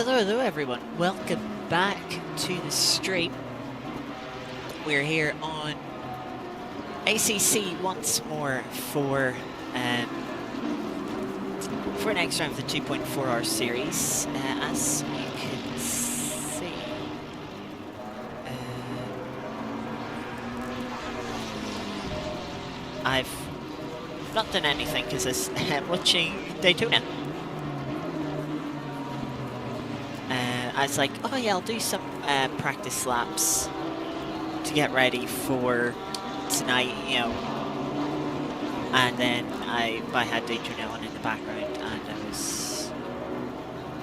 Hello everyone, welcome back to the stream. We're here on ACC once more for an next round of the 2.4-hour series. As you can see, I've not done anything because I'm watching Daytona. I was like, oh yeah, I'll do some practice laps to get ready for tonight, you know. And then I had Daytona on in the background, and I was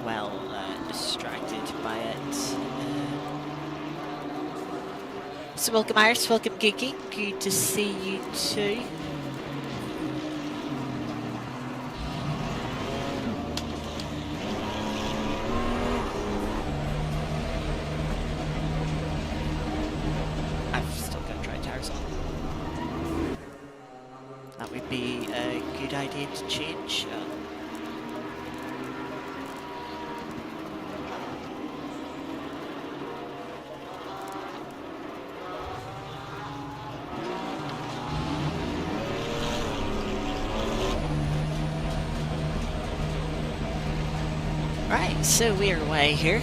well distracted by it. So welcome Iris, welcome Gigi, good to see you too. Be a good idea to change. Right, so we're away here.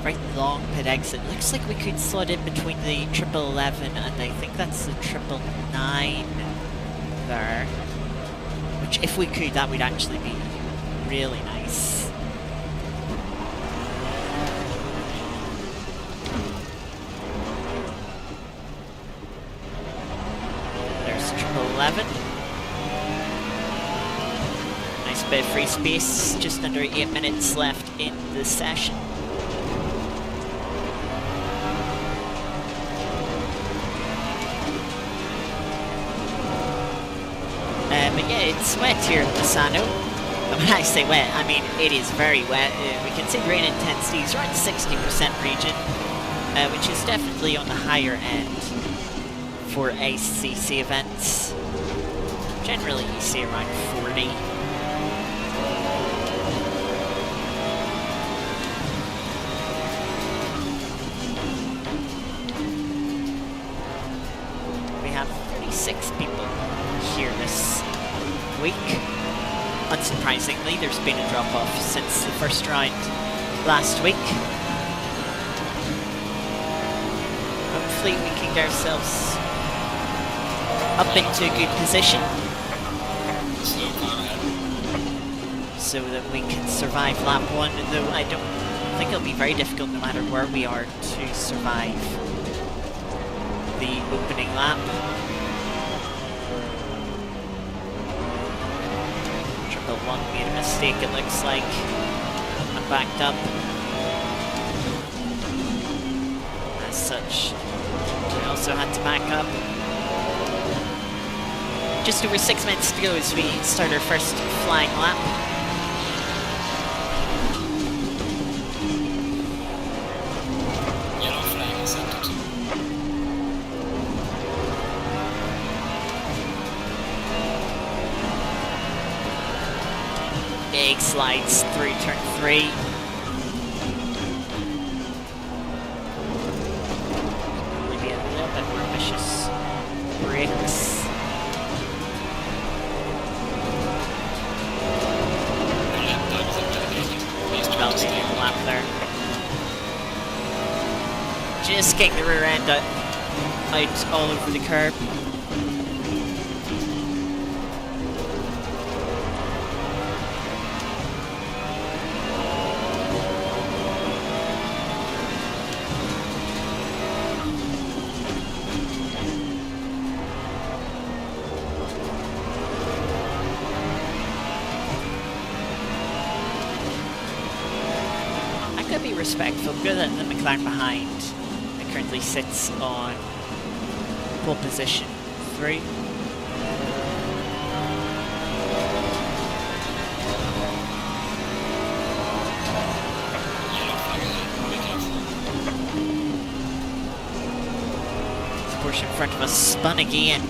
Right long pit exit. Looks like we could slot in between the 1111 and I think that's the 999 there. Which, if we could, that would actually be really nice. There's 1111. Nice bit of free space. Just under 8 minutes left in the session. But yeah, it's wet here in Misano. When I say wet, I mean it is very wet. We can see rain intensity is around 60% region, which is definitely on the higher end for ACC events. Generally you see around 40. We have 36 people here this week. Unsurprisingly, there's been a drop-off since the first round last week. Hopefully we can get ourselves up into a good position so that we can survive lap 1, though I don't think it'll be very difficult no matter where we are to survive the opening lap. 1 made a mistake, it looks like. I'm backed up. As such, we also had to back up. Just over 6 minutes to go as we start our first flying lap. Yellow flag accepted. Big slides through turn 3. Maybe a little bit more ambitious brakes. Validating the lap there. Just getting the rear end out all over the curb. Be respectful, good that the McLaren behind it currently sits on pole position 3. front of us spun again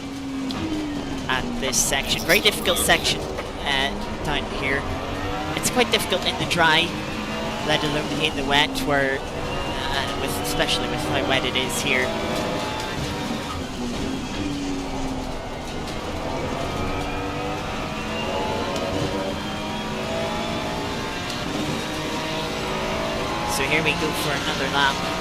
at this section. Very difficult section down here. It's quite difficult in the dry, let alone in the wet, where, especially with how wet it is here. So here we go for another lap.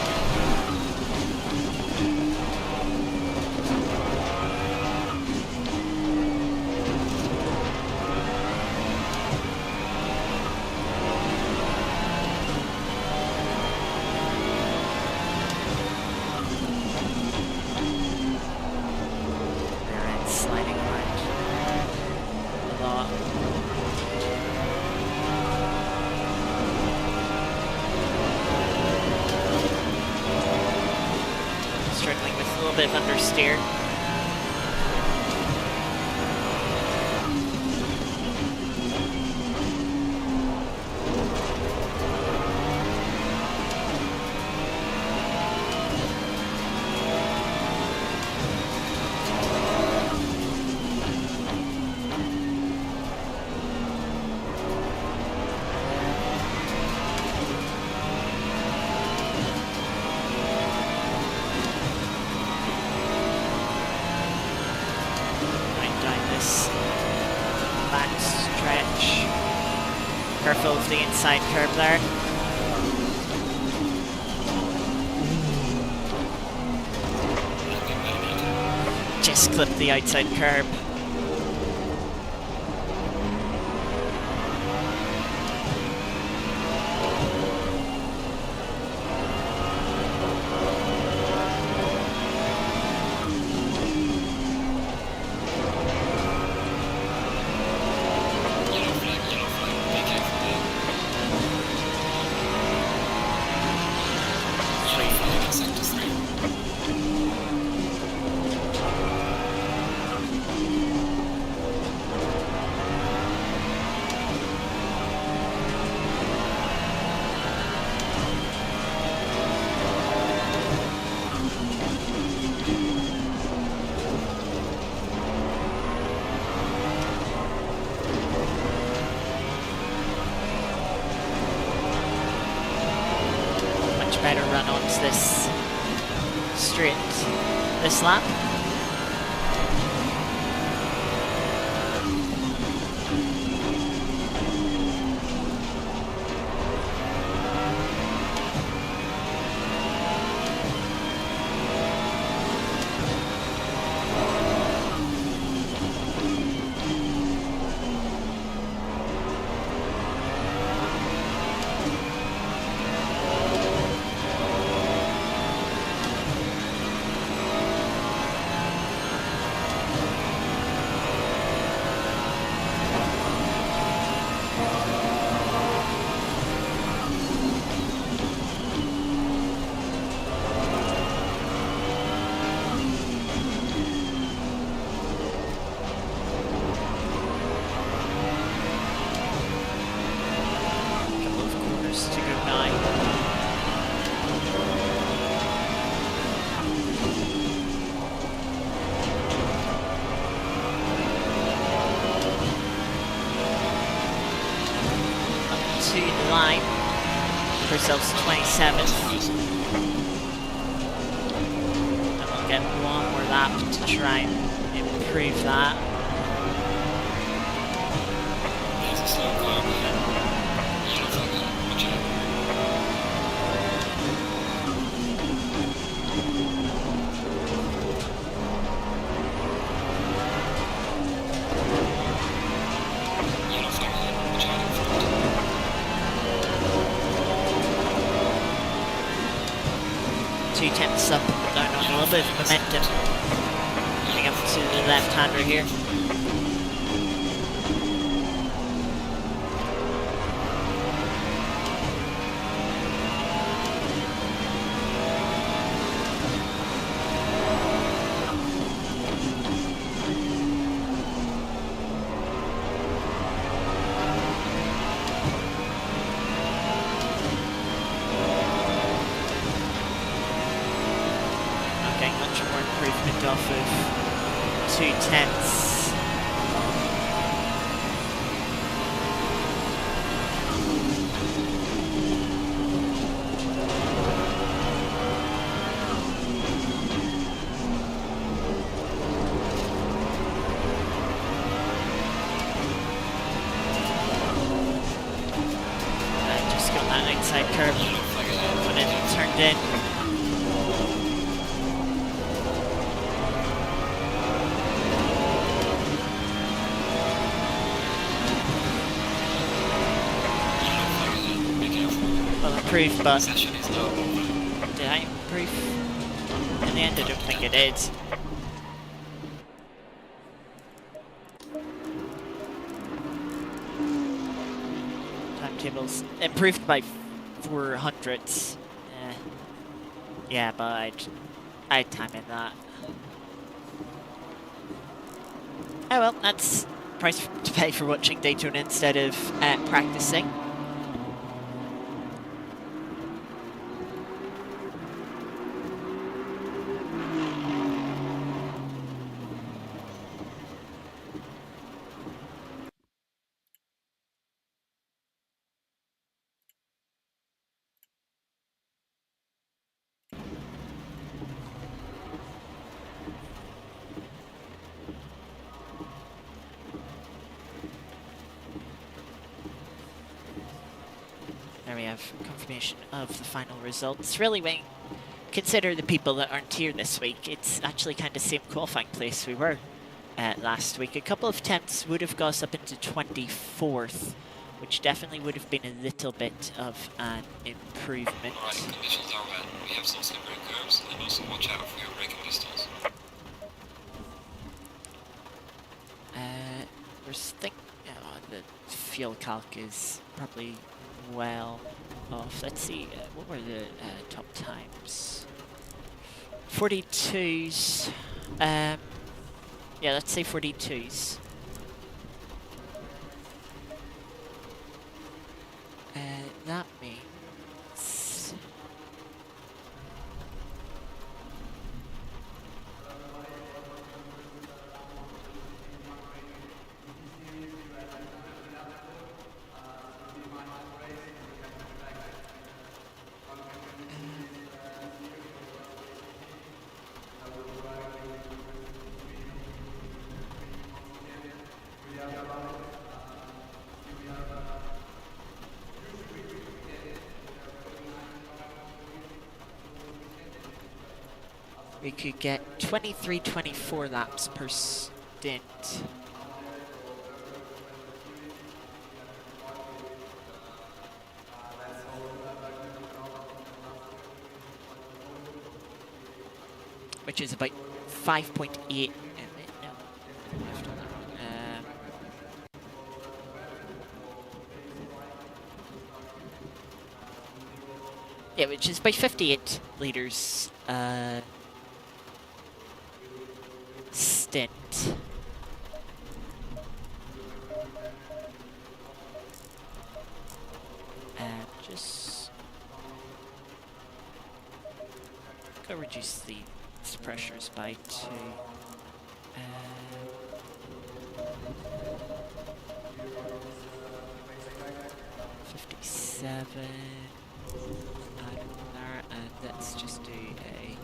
Bit of understeer. Careful of the inside curb there. Just clipped the outside curb. Better run onto this straight this lap. To the line, give ourselves 27th, and we'll get one more lap to try and improve that. Two tenths up, down on a little bit of momentum. Getting up to the left-hander here. Much more improvement off 2:10s. Just got that outside curve when it turned in. Well, improved, but did I improve? In the end, I don't think I did. Timetables improved by 400s. Yeah, but I'd time in that. Oh well, that's price to pay for watching Daytona instead of practicing. There we have confirmation of the final results. Really, when consider the people that aren't here this week, it's actually kind of the same qualifying place we were last week. A couple of temps would have got us up into 24th, which definitely would have been a little bit of an improvement. Alright, conditions are wet. We have some slippery curves, and also watch out for your braking distance. We're thinking the fuel calc is probably well off. Let's see, what were the top times? 42s. Yeah, let's say 42s. That means we could get 23, 24 laps per stint. Which is about 5.8. Yeah, which is about 58 litres stint. And just go reduce the pressures by 2. 57. Add on there, and let's just do a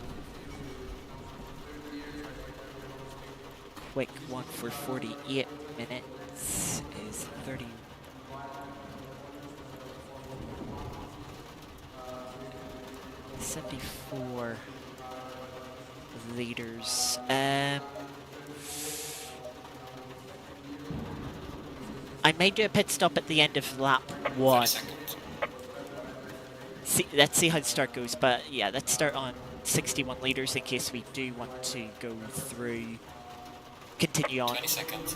quick one for 48 minutes. Is 30. 74 liters. I may do a pit stop at the end of lap 1. Let's see how the start goes, but yeah, let's start on 61 liters in case we do want to go through, continue on. 20 seconds.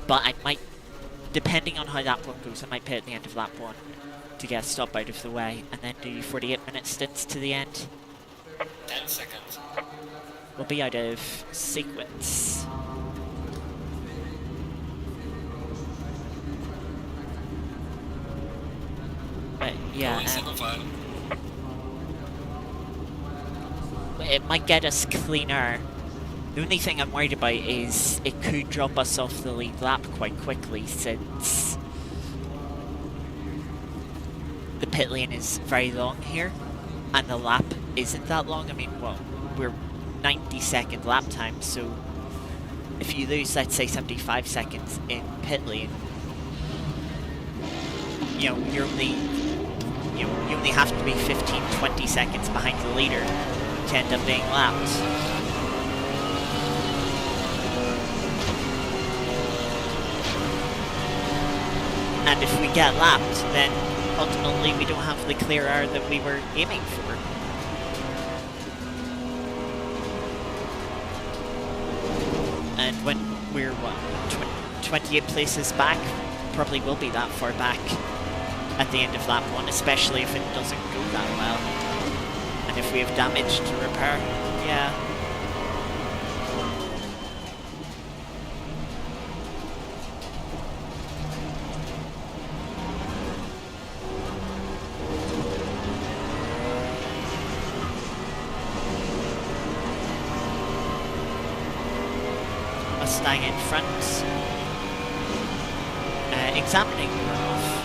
But I might, depending on how lap 1 goes, I might pit at the end of lap 1 to get a stop out of the way, and then do 48-minute stints to the end. 10 seconds. We'll be out of sequence. But yeah, it might get us cleaner The only thing I'm worried about is it could drop us off the lead lap quite quickly, since the pit lane is very long here and the lap isn't that long. I mean, well, we're 90-second lap time, so if you lose, let's say, 75 seconds in pit lane, you know, you only have to be 15-20 seconds behind the leader to end up being lapped. And if we get lapped, then ultimately we don't have the clear air that we were aiming for. And when we're, 28 places back, probably will be that far back at the end of lap 1, especially if it doesn't go that well. And if we have damage to repair, yeah. Mustang in front, examining the runoff.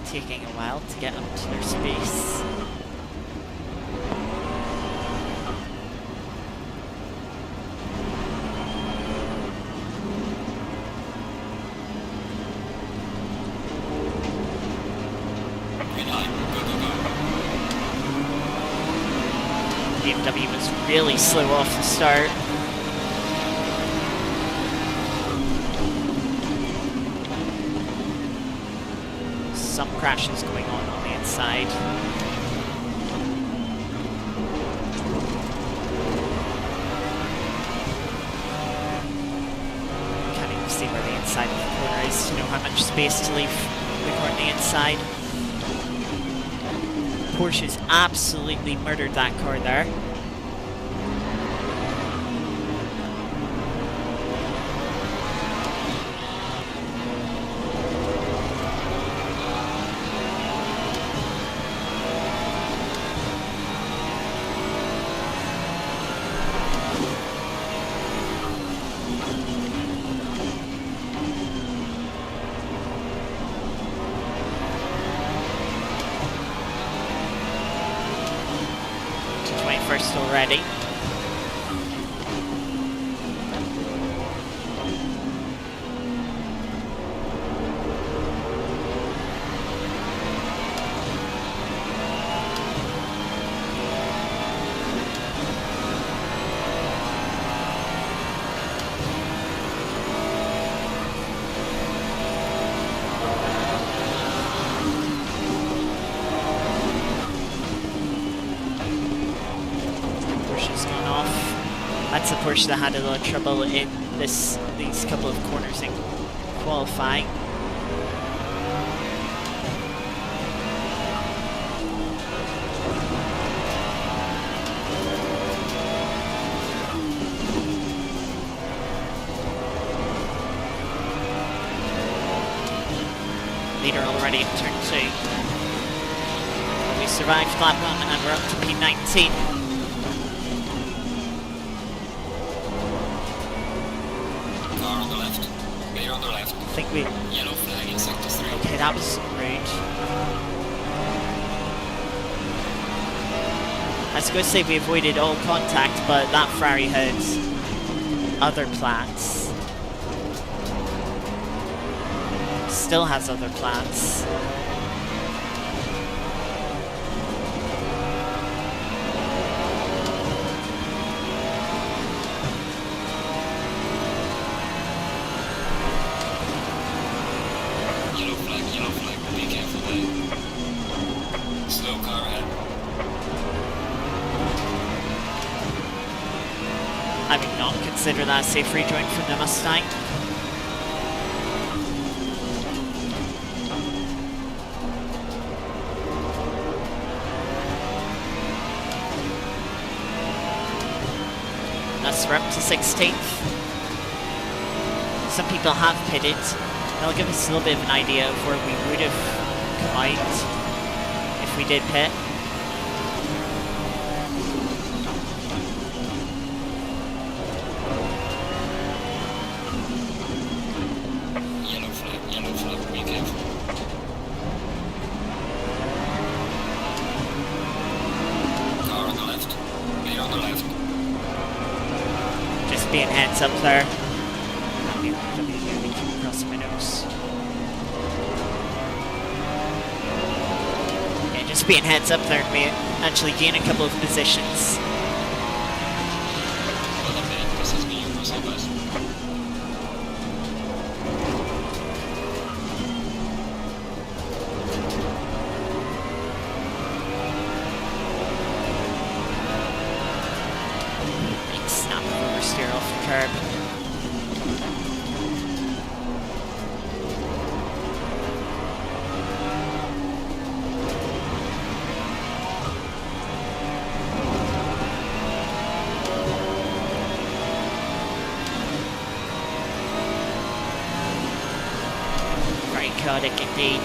Taking a while to get up to their space. BMW was really slow off the start. Some crashes going on the inside. Can't even see where the inside of the corner is to know how much space to leave the car on the inside. Porsche's absolutely murdered that car there. First already. That's a Porsche that had a lot of trouble in these couple of corners in qualifying. ready in turn 2. We survived lap 1 and we're up to P19. Car on the left. Clear on the left. I think we... Yellow flag in sector 3. Okay, that was rude. I was going to say we avoided all contact, but that Ferrari had other plans. Still has other plans. Yellow flag, be careful there. Slow car ahead. I would not consider that a safe rejoin from the Mustang. Thus we're up to 16th. Some people have pitted. That'll give us a little bit of an idea of where we would have come out if we did pit. Yellow flag, be careful. Car on the left. Clear on the left. Just being heads up there. Across my nose. Yeah, just being heads up there and we actually gain a couple of positions. Well, okay, this has been your Russell best. Big snap of oversteer off the curb. Very chaotic indeed.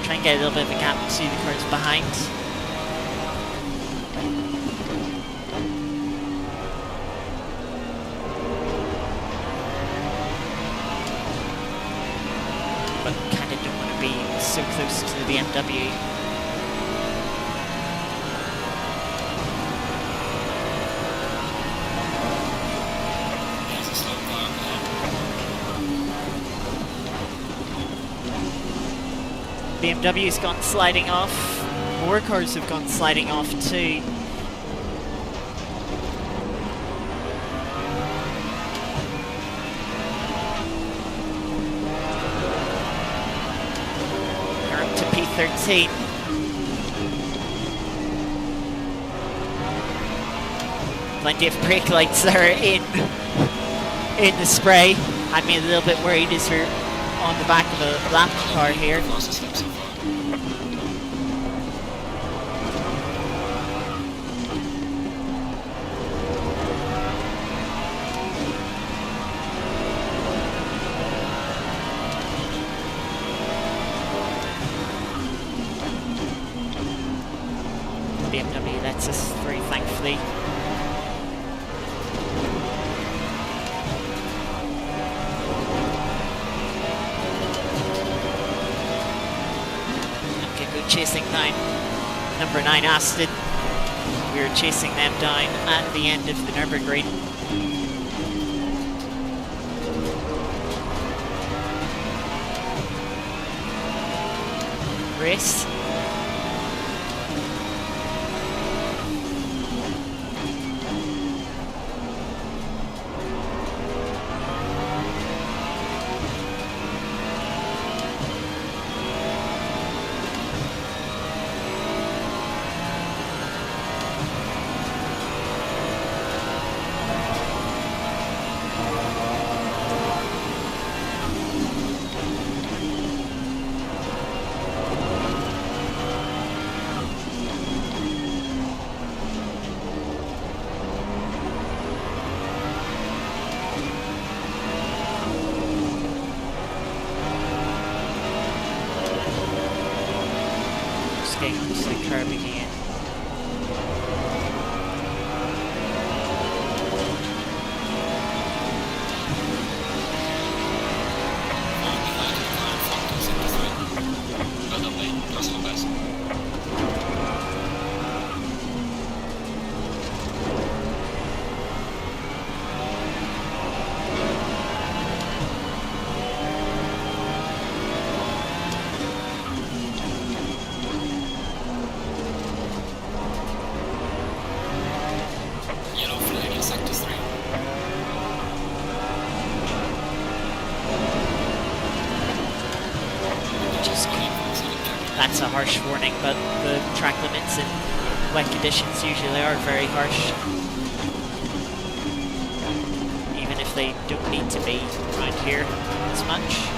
Try and get a little bit of a gap to the cars behind. But kind of don't want to be so close to the BMW. There's a slow car ahead. BMW's gone sliding off. More cars have gone sliding off too. We're up to P13. Plenty of brake lights there in the spray. Had me a little bit worried as we're on the back of a lap car here. Fastest lap so far. BMW lets us through, thankfully. Okay, good chasing down number 9 Aston. We were chasing them down at the end of the Nürburgring. Race. into the curb again. That's a harsh warning, but the track limits in wet conditions usually are very harsh. Even if they don't need to be around here as much.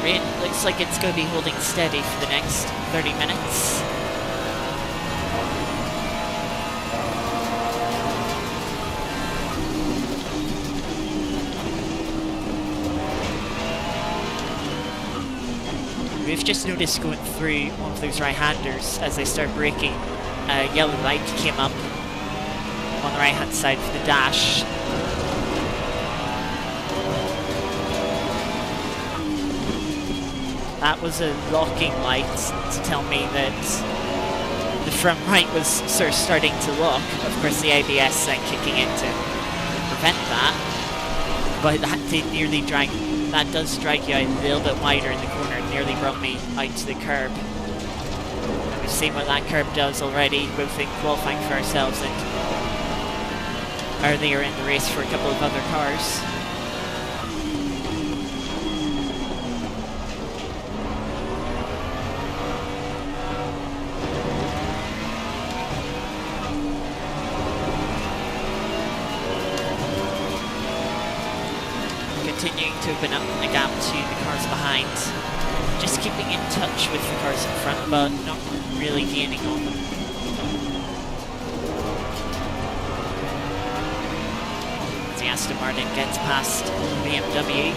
It looks like it's going to be holding steady for the next 30 minutes. We've just noticed going through one of those right-handers as they start braking. A yellow light came up on the right-hand side of the dash. That was a locking light to tell me that the front right was sort of starting to lock. Of course, the ABS then kicking in to prevent that. But that does drag you out a little bit wider in the corner. It nearly brought me out to the curb. And we've seen what that curb does already, both in qualifying for ourselves and earlier in the race for a couple of other cars. Continuing to open up a gap to the cars behind. Just keeping in touch with the cars in front, but not really gaining on them. As the Aston Martin gets past BMW.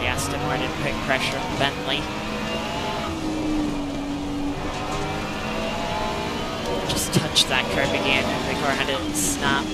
Aston Martin putting pressure on Bentley. Just touched that curb again and the car had a snap.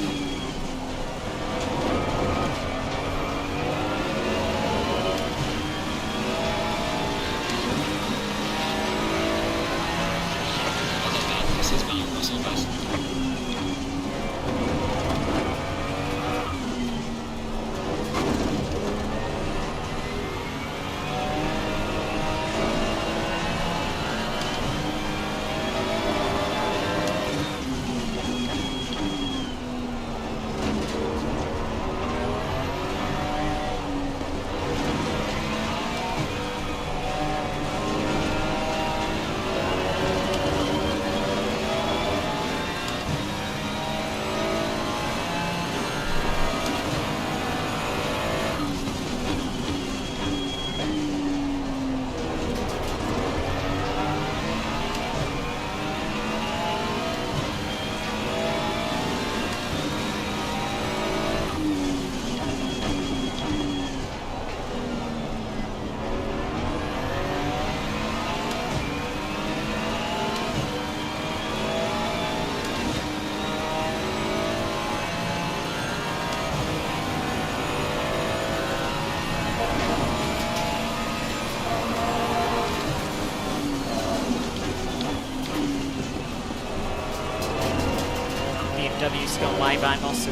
BMW's gone wide, but I'm also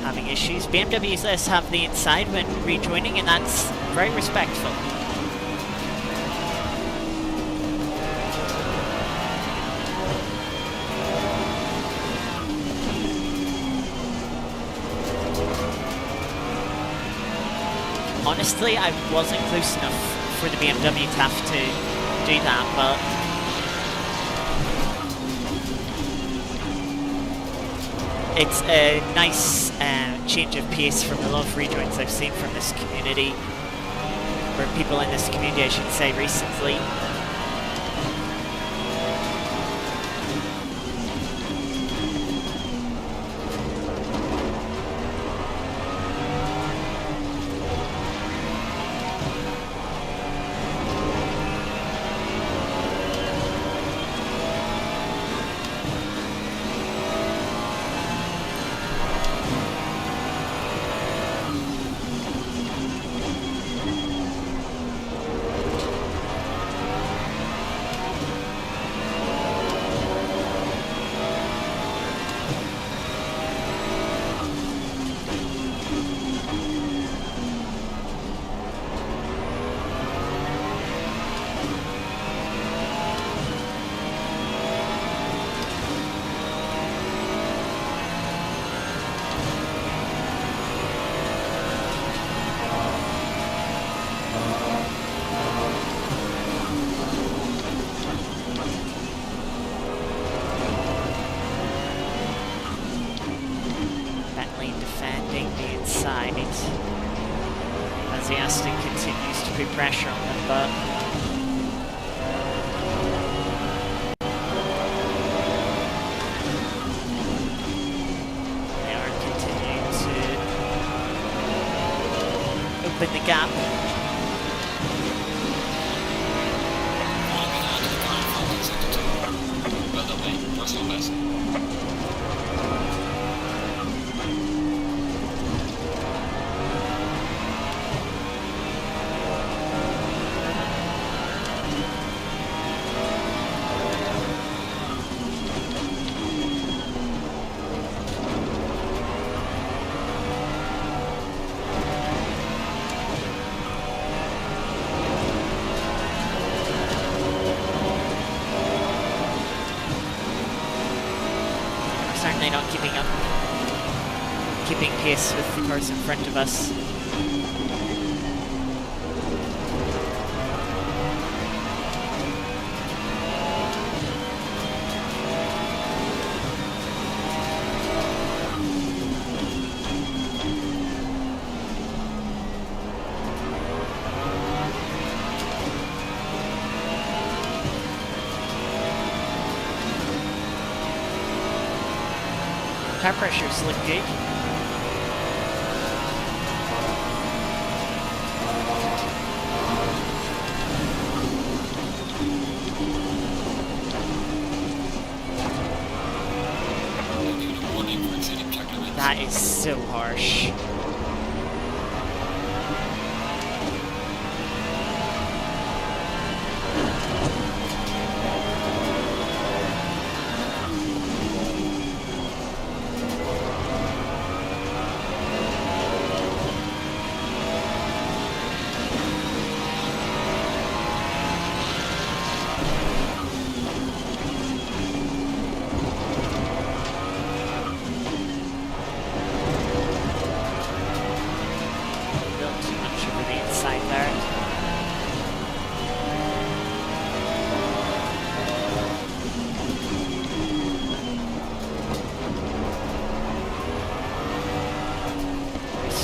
having issues. BMWs have the inside when rejoining, and that's very respectful. Honestly, I wasn't close enough for the BMW to have to do that, but it's a nice change of pace from a lot of rejoins I've seen from this community, or people in this community, I should say, recently. As the Aston continues to put pressure on them, but they are continuing to open the gap. Well done, mate. Personal best. Certainly not keeping pace with the cars in front of us. Tire pressures look good. That is so harsh.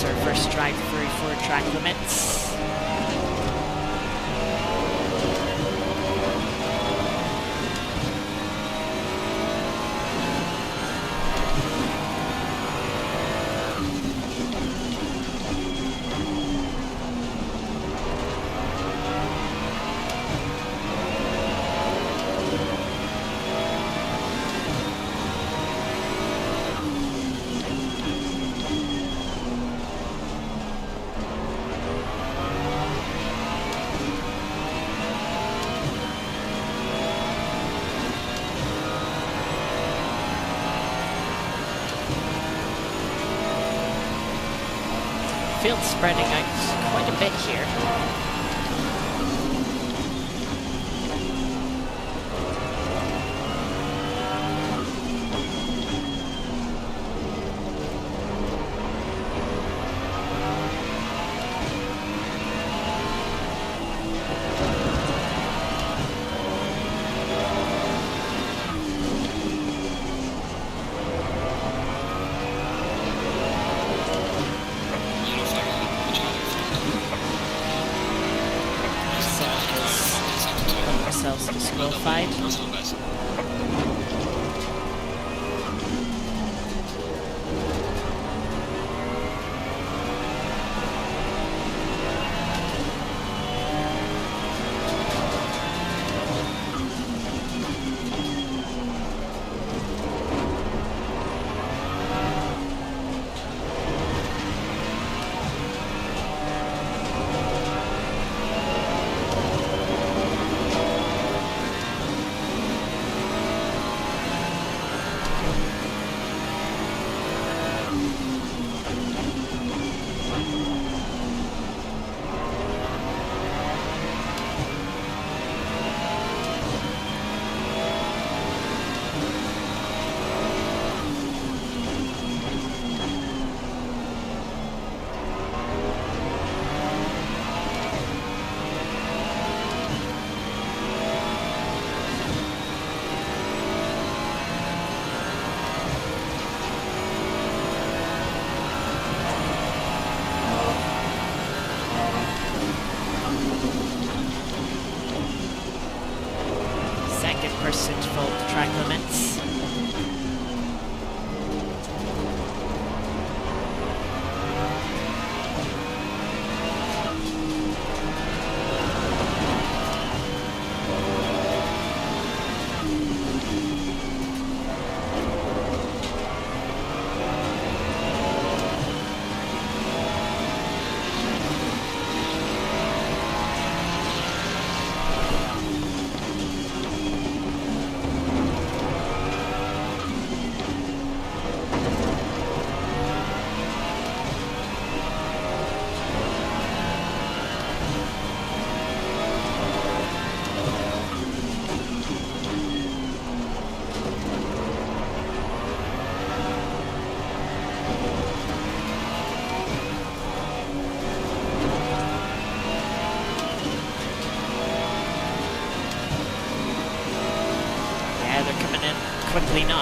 Our first drive through for track limits. field spreading out quite a bit here. Yellow flag ahead, watch out in front. Got ourselves disqualified. Personal best. Second person to follow the track limits. Yeah, they're coming in quickly now.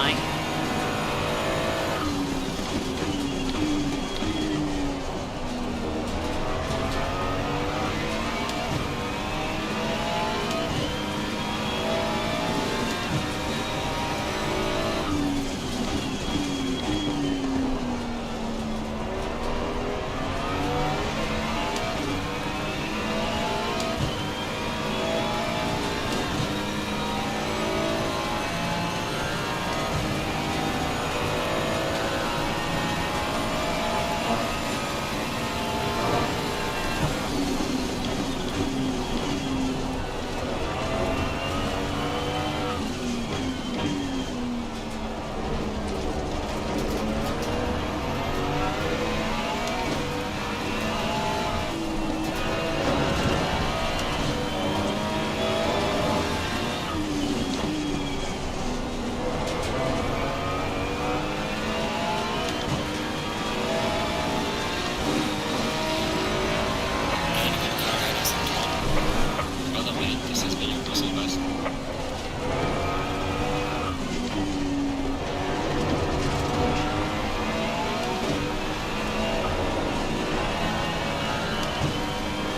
Well done, mate. This has been your personal best.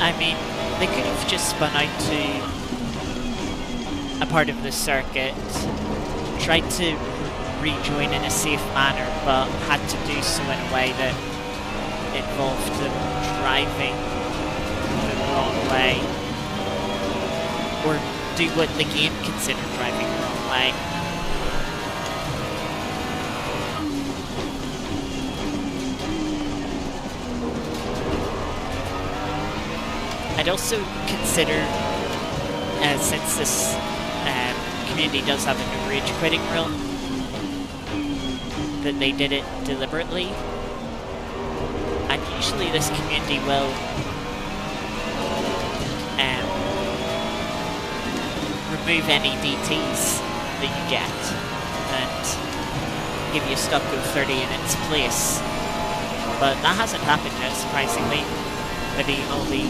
I mean, they could have just spun out to a part of the circuit, tried to rejoin in a safe manner, but had to do so in a way that involved them driving the wrong way, or do what the game considered driving the wrong way. I'd also consider, since this community does have a no rage quitting rule, that they did it deliberately. And usually this can community will remove any DTs that you get and give you a stop go 30 in its place. But that hasn't happened yet, surprisingly. Maybe only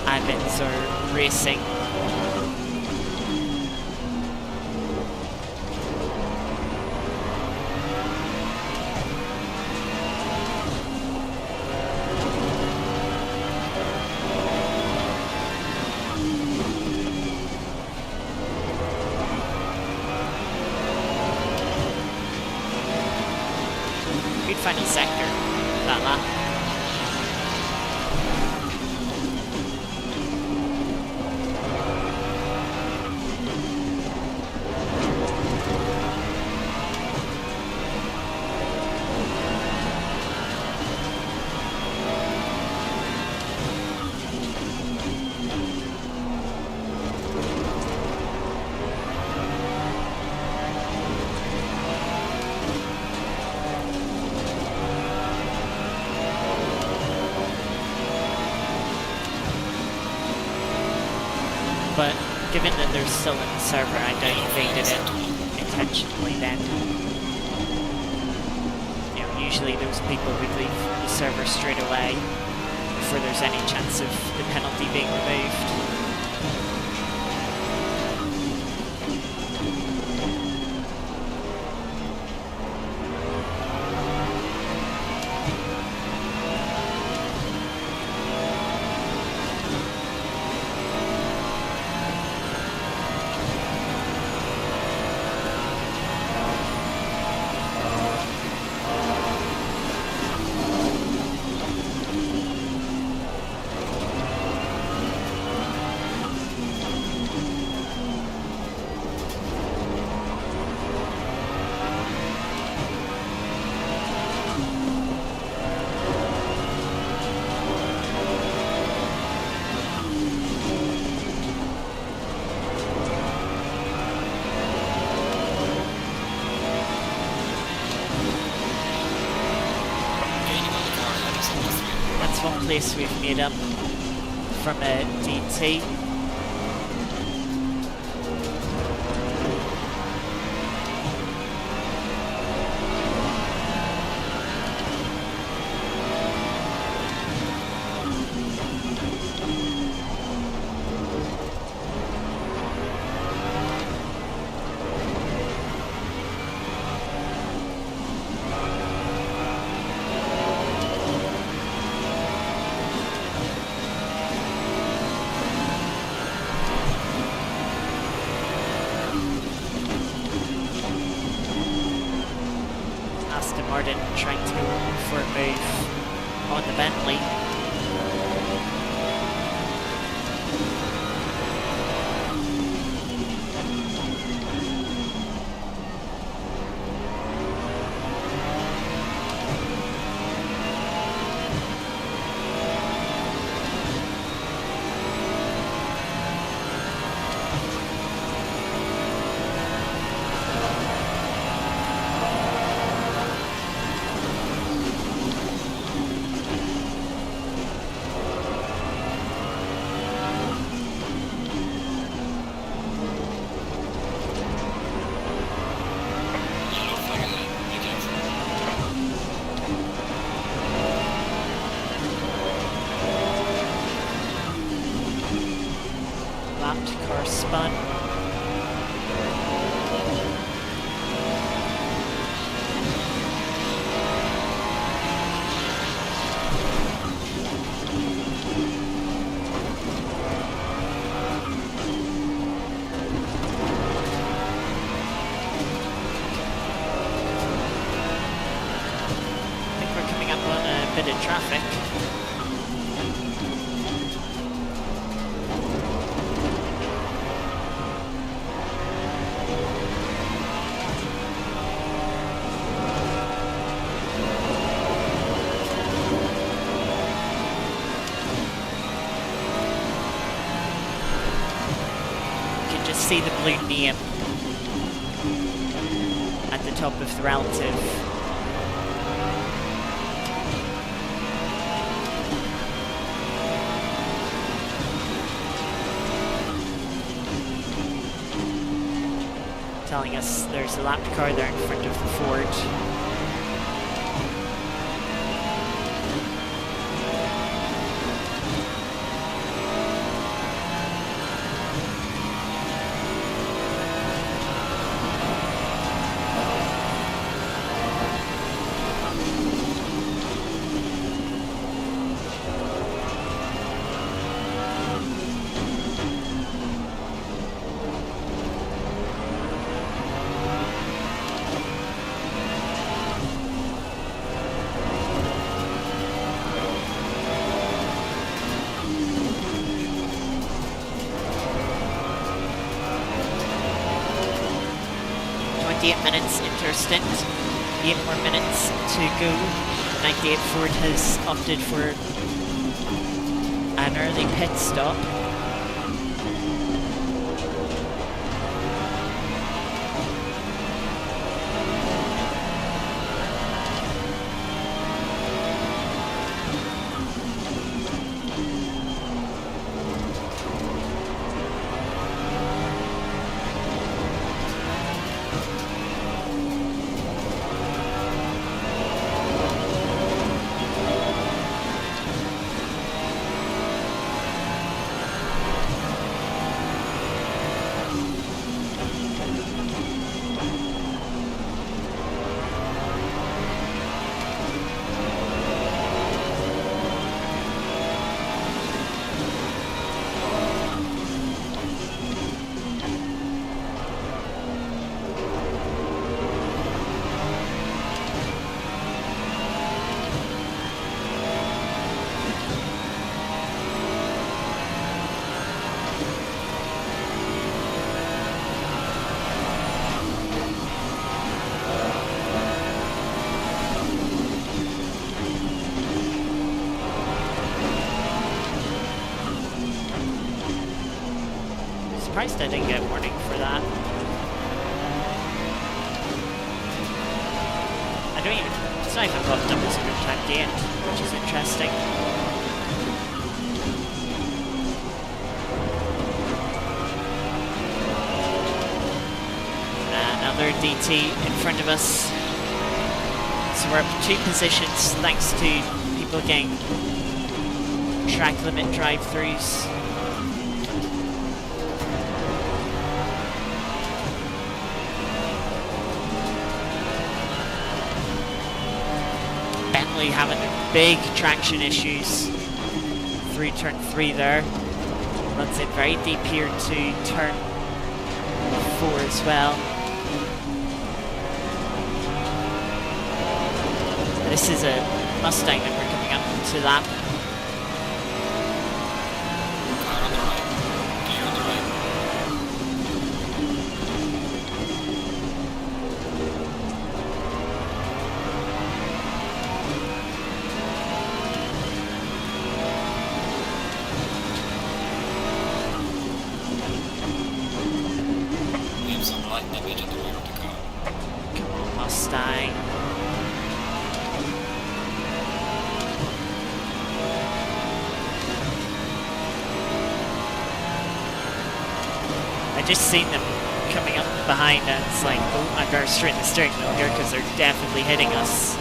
admins are racing. Good final sector, that lap. But given that they're still in the server, I doubt they did it intentionally then. You know, usually those people would leave the server straight away before there's any chance of the penalty being removed. That's one place we've made up from a DT. Martin trying to go for a move on the Bentley. Car spun. I think we're coming up on a bit of traffic. See the blue name at the top of the relative. telling us there's a lapped car there in front of the Ford. Minutes into our stint, 8 more minutes to go. The 98 Ford has opted for an early pit stop. Surprised I didn't get a warning for that. It's not even popped up as a group time gate, which is interesting. Another DT in front of us. So we're up 2 positions thanks to people getting track limit drive-throughs. Having big traction issues through turn 3 there. Runs in very deep here to turn 4 as well. This is a Mustang that we're coming up to lap. Car on the right. Gear on the right. Mustang. I just seen them coming up behind and it's like, oh, I better straighten the steering wheel here because they're definitely hitting us.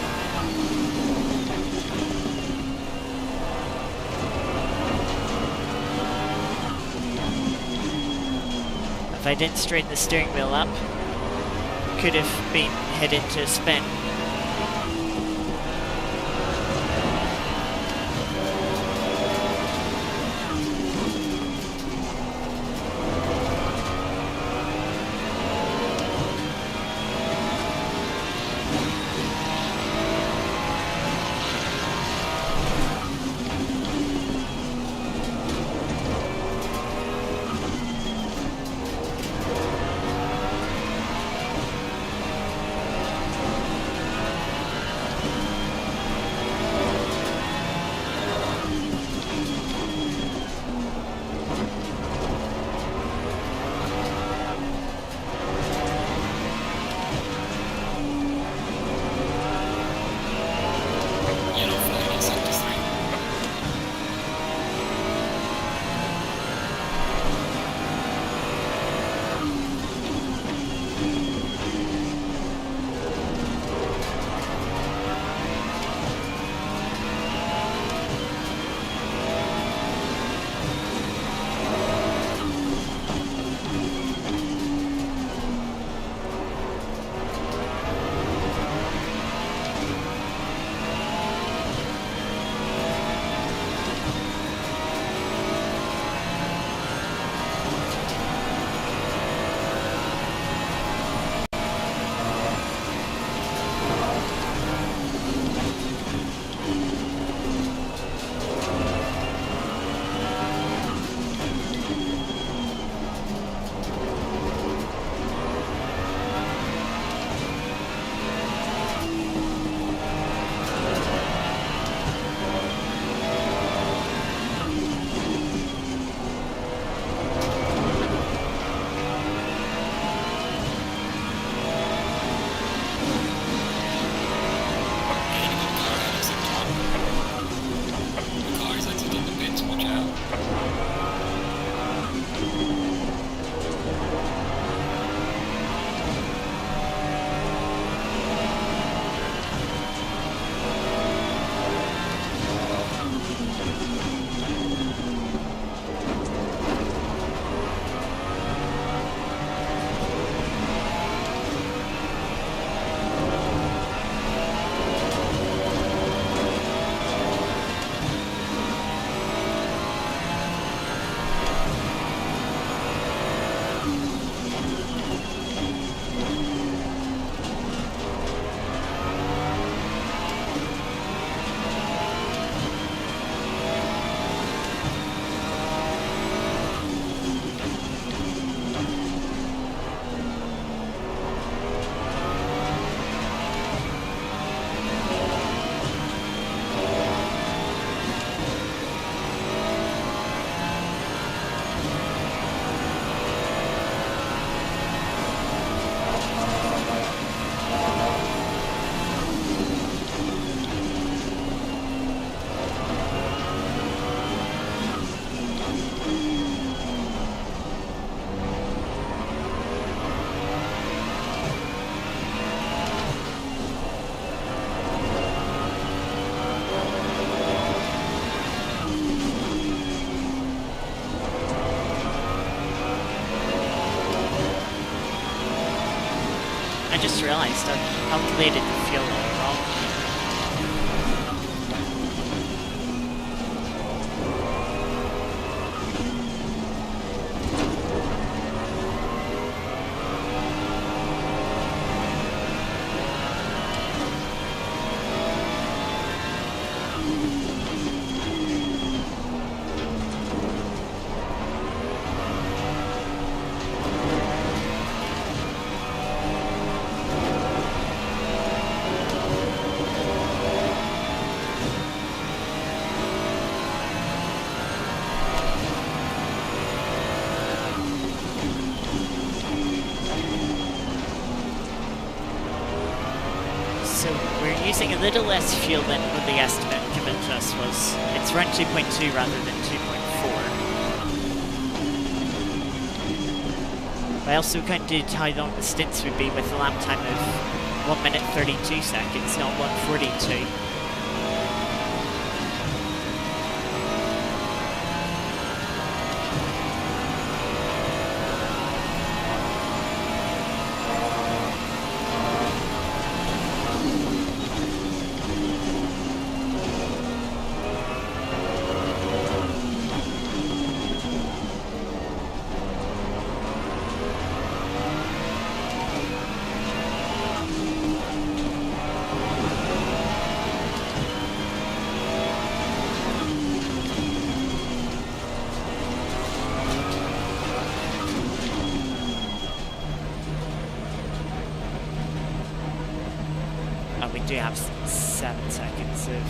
If I didn't straighten the steering wheel up, could have been hit into a spin. I just realized I calculated the fuel oil wrong. So we're using a little less fuel than what the estimate given to us was. It's around 2.2 rather than 2.4. I also counted how long the stints would be with a lap time of 1 minute 32 seconds, not 1:42. Oh, we do have 7 seconds of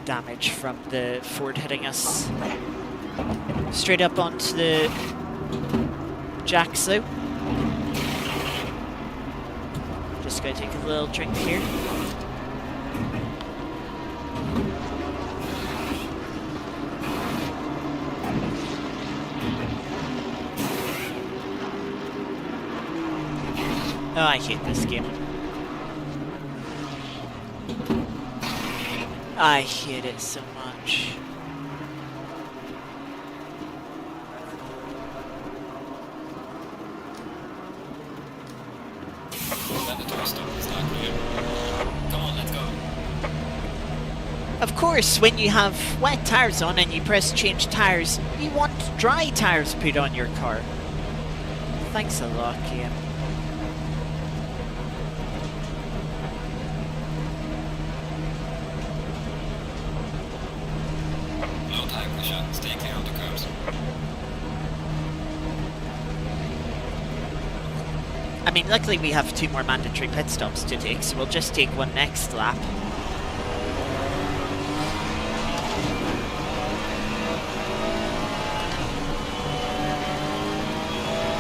damage from the Ford hitting us. Straight up onto the jacks though. Just gonna take a little drink here. Oh, I hate this game. I hate it so much. Mandatory stop is not clear. Come on, let's go. Of course, when you have wet tires on and you press change tires, you want dry tires put on your car. Thanks a lot, game. Low tire pressure. Stay clear of the curbs. I mean, luckily we have 2 more mandatory pit stops to take, so we'll just take one next lap.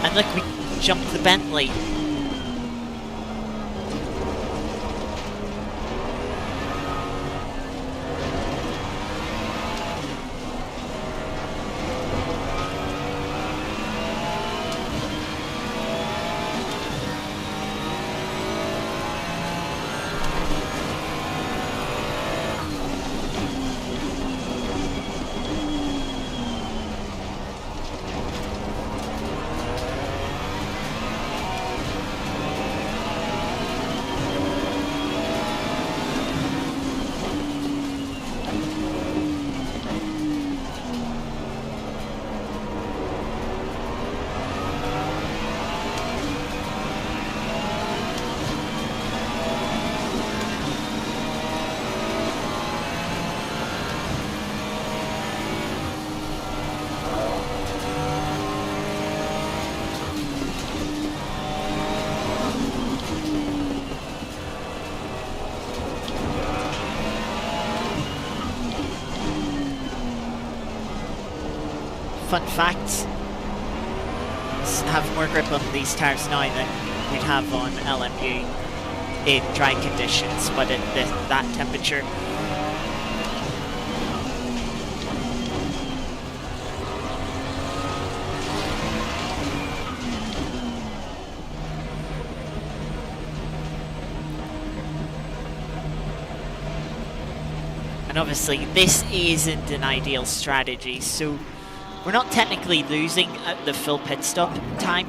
And look, we jumped the Bentley. Fun fact, have more grip on these tires now than we'd have on LMU in dry conditions, but at that temperature. And obviously this isn't an ideal strategy, so we're not technically losing the full pit stop time,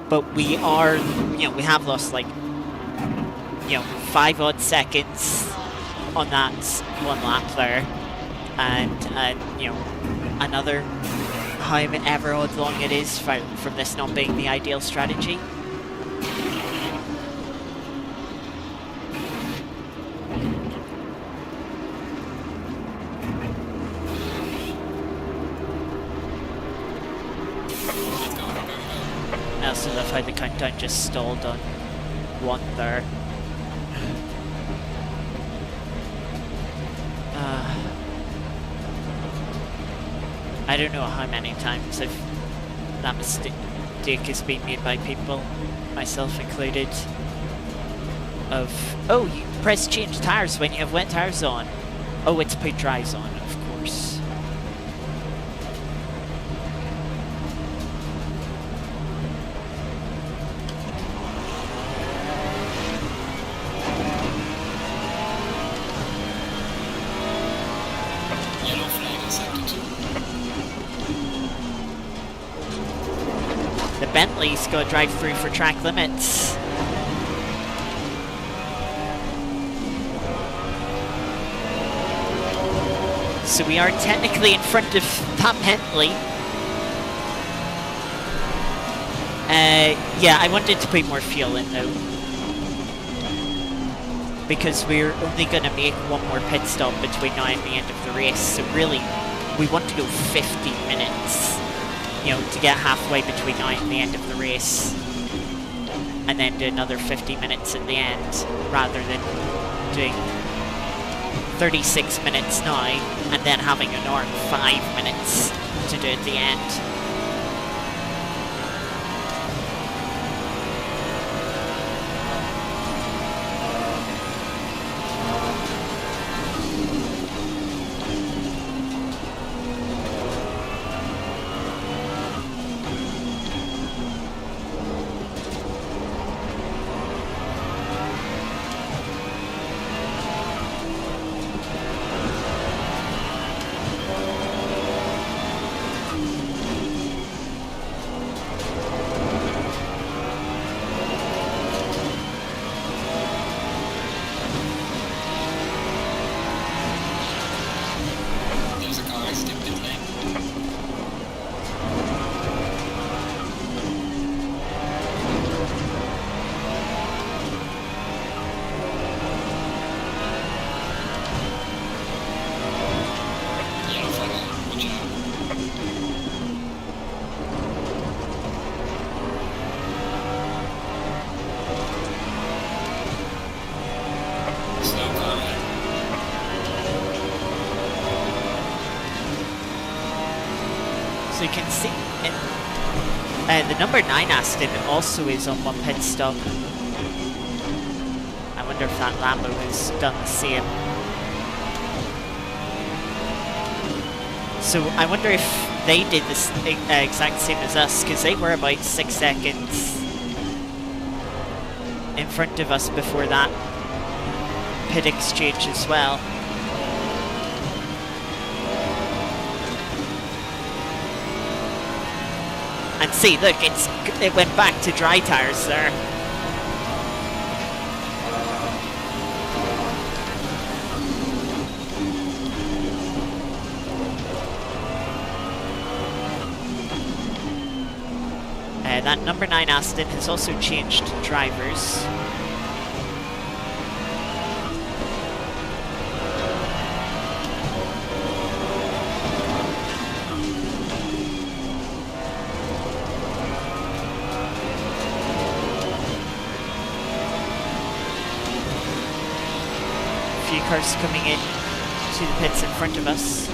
but we are, we have lost like, 5 odd seconds on that one lap there, and another however odd long it is from this not being the ideal strategy. I also love how the countdown just stalled on 1 there. I don't know how many times that mistake has been made by people, myself included, of, oh, you press change tires when you have wet tires on. Oh, it's put dries on, of course. Bentley's got to drive through for track limits. So we are technically in front of that Bentley. Yeah, I wanted to put more fuel in though, because we're only going to make 1 more pit stop between now and the end of the race. So really, we want to go 50 minutes. To get halfway between now and the end of the race, and then do another 50 minutes at the end, rather than doing 36 minutes now and then having another 5 minutes to do at the end. So you can see the number 9 Aston also is on 1 pit stop. I wonder if that Lambo has done the same. So I wonder if they did this exact same as us, because they were about 6 seconds in front of us before that pit exchange as well. And see, look, it went back to dry tires there. That number 9 Aston has also changed drivers. Few cars coming in to the pits in front of us.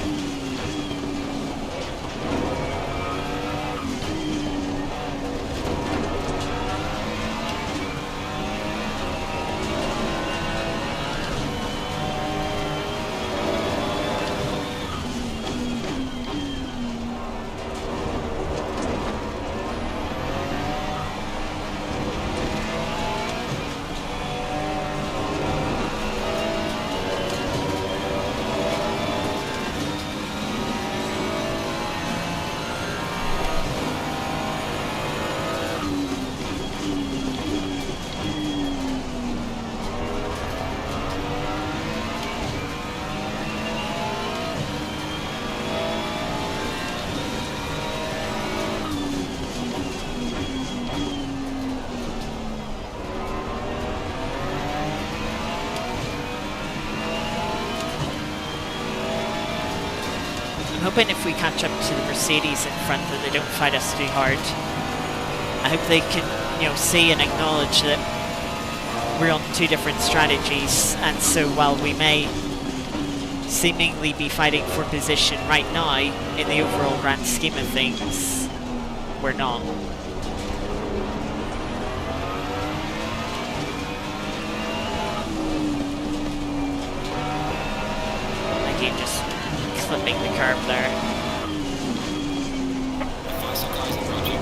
hoping if we catch up to the Mercedes in front that they don't fight us too hard. I hope they can, see and acknowledge that we're on two different strategies, and so while we may seemingly be fighting for position right now, in the overall grand scheme of things, we're not. Again, just clipping the curb there. Faster cars approaching.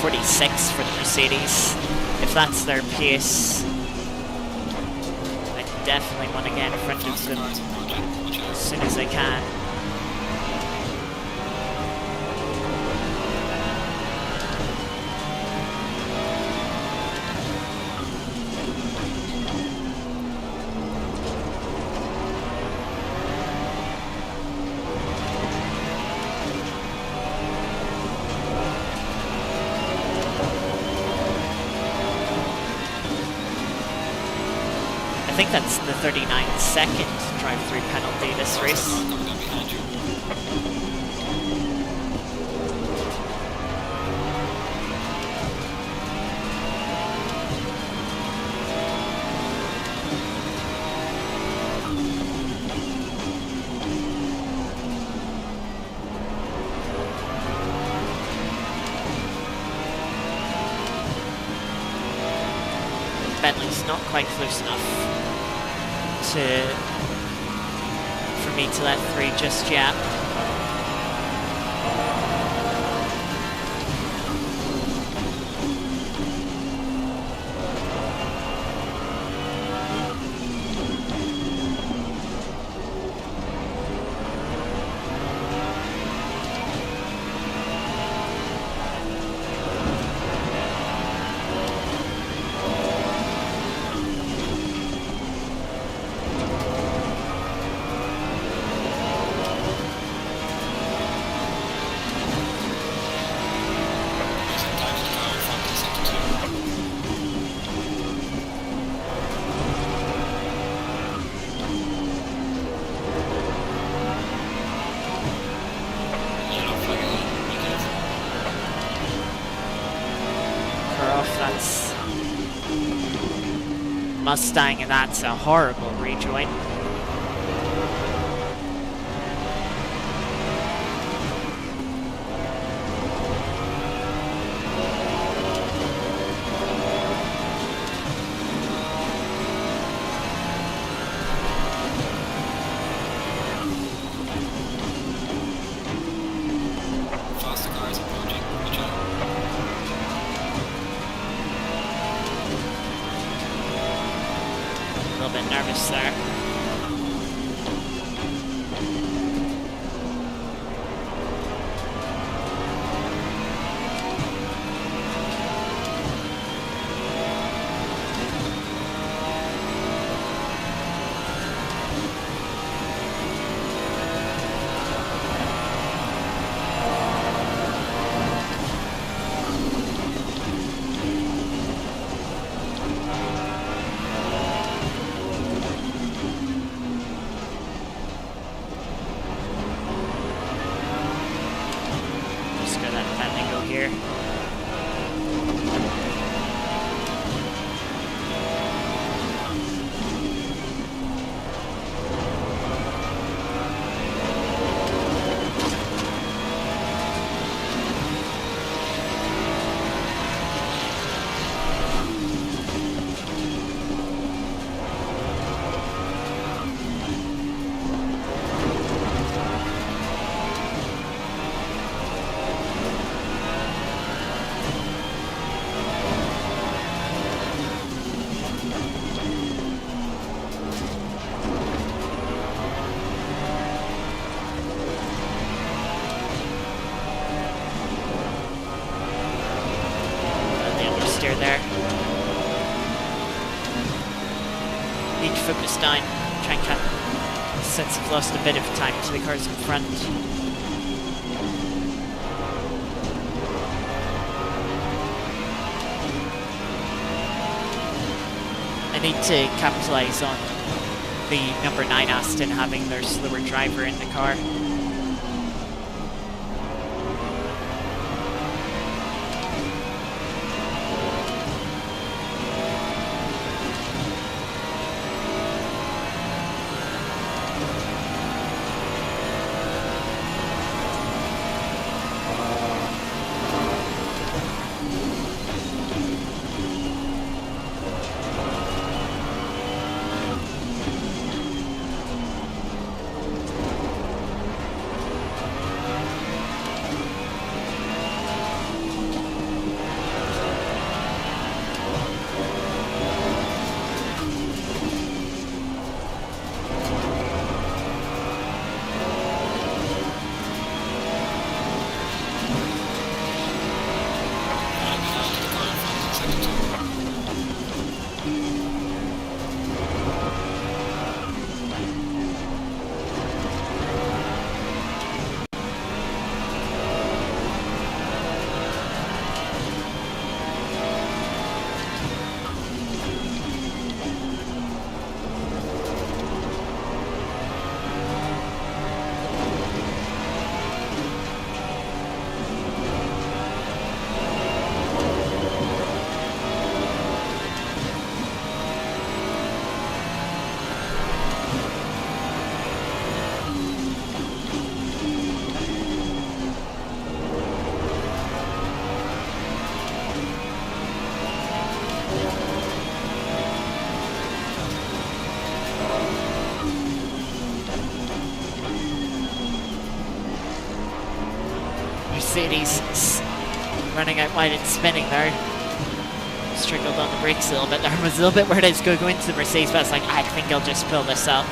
46 for the Mercedes. If that's their pace, I definitely want to get in front of them as soon as I can. I think that's the 39-second drive-through penalty this race. Coming down behind you. Bentley's not quite close enough for me to let through just yet. That's Mustang, and that's a horrible rejoin. Faster cars approaching. Watch out. A little bit nervous there. Here. There. Need to focus down, try and cut, since I've lost a bit of time to the cars in front. I need to capitalise on the number 9 Aston having their slower driver in the car. Mercedes running out wide and spinning there. Struggled on the brakes a little bit there. I was a little bit worried I was going to go into the Mercedes, but I was like, I think I'll just pull this up.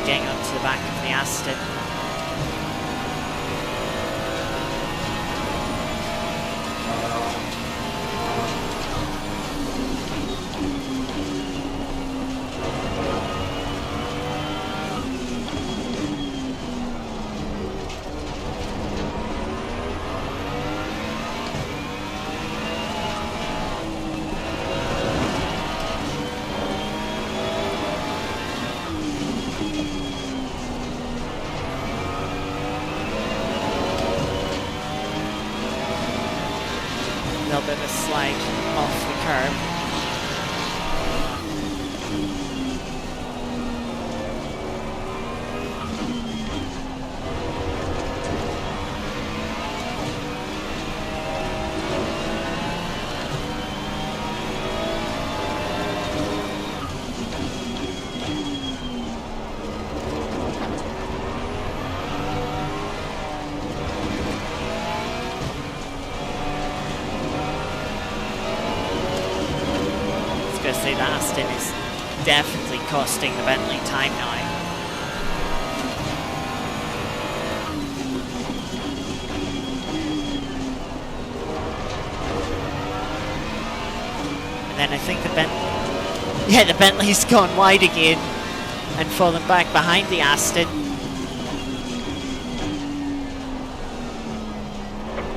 Getting onto the back of the Aston. A little bit of a slide off the curb. Say that Aston is definitely costing the Bentley time now. then I think the Bentley's gone wide again and fallen back behind the Aston.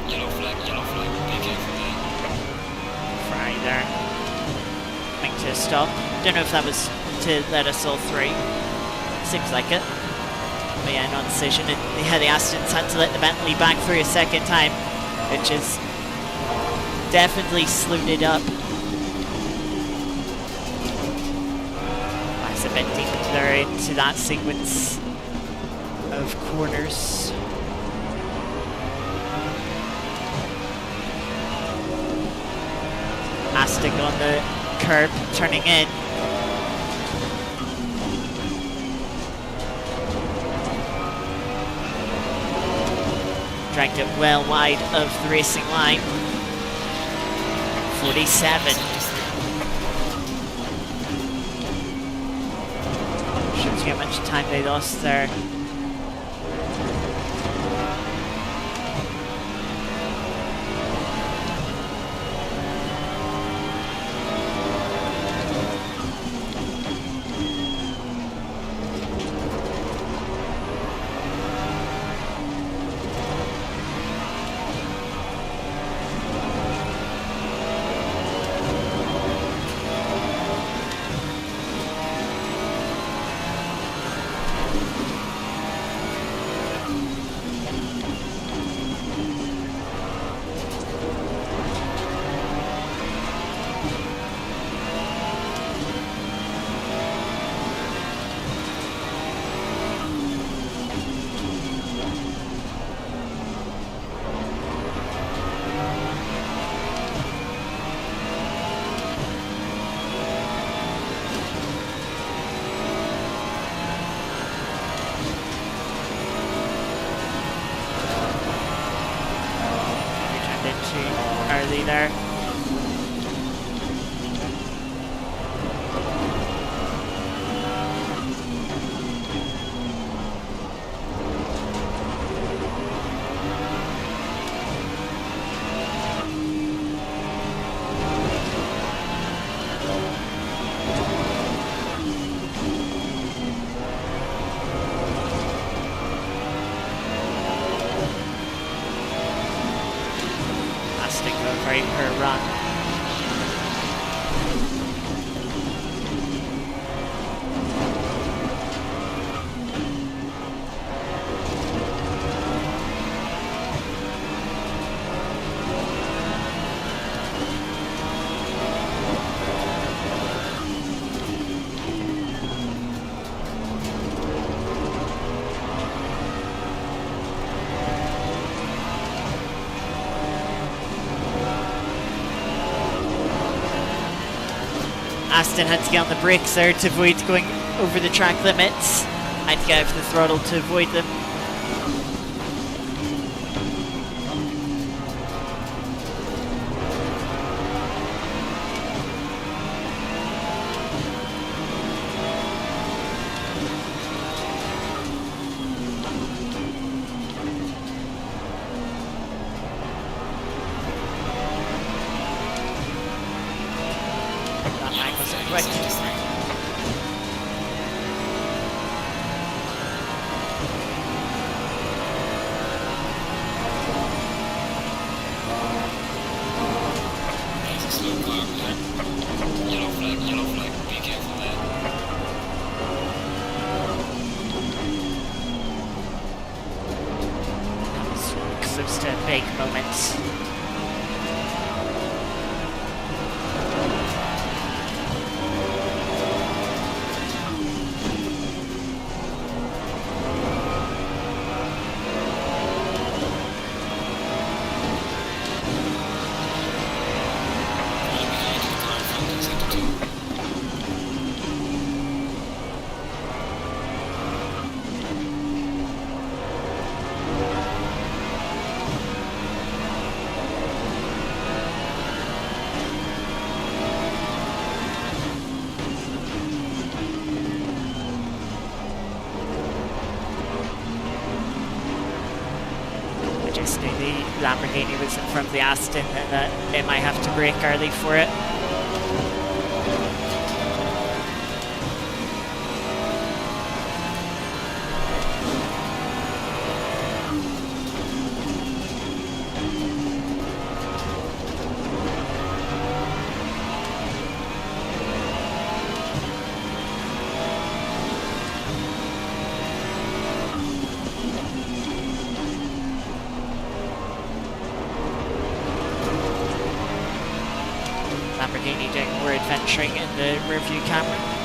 Yellow flag, be careful there. Fry there. Coming to a stop. Don't know if that was to let us all through. Seems like it. But yeah, non-decision. And yeah, the Astons had to let the Bentley back through a second time, which has definitely slowed it up. That's a bit deeper into that sequence of corners. Aston on the curb, turning in. Dragged it well wide of the racing line. 47. Shows you how much time they lost there. Early there. Very per run. Aston had to get on the brakes there to avoid going over the track limits. Had to get out of the throttle to avoid them. Right. There's a slow car there. Yellow flag, be careful there. That was close to a big moment. Just knew the Lamborghini was in front of the Aston and that it might have to brake early for it. capturing in the rear view camera.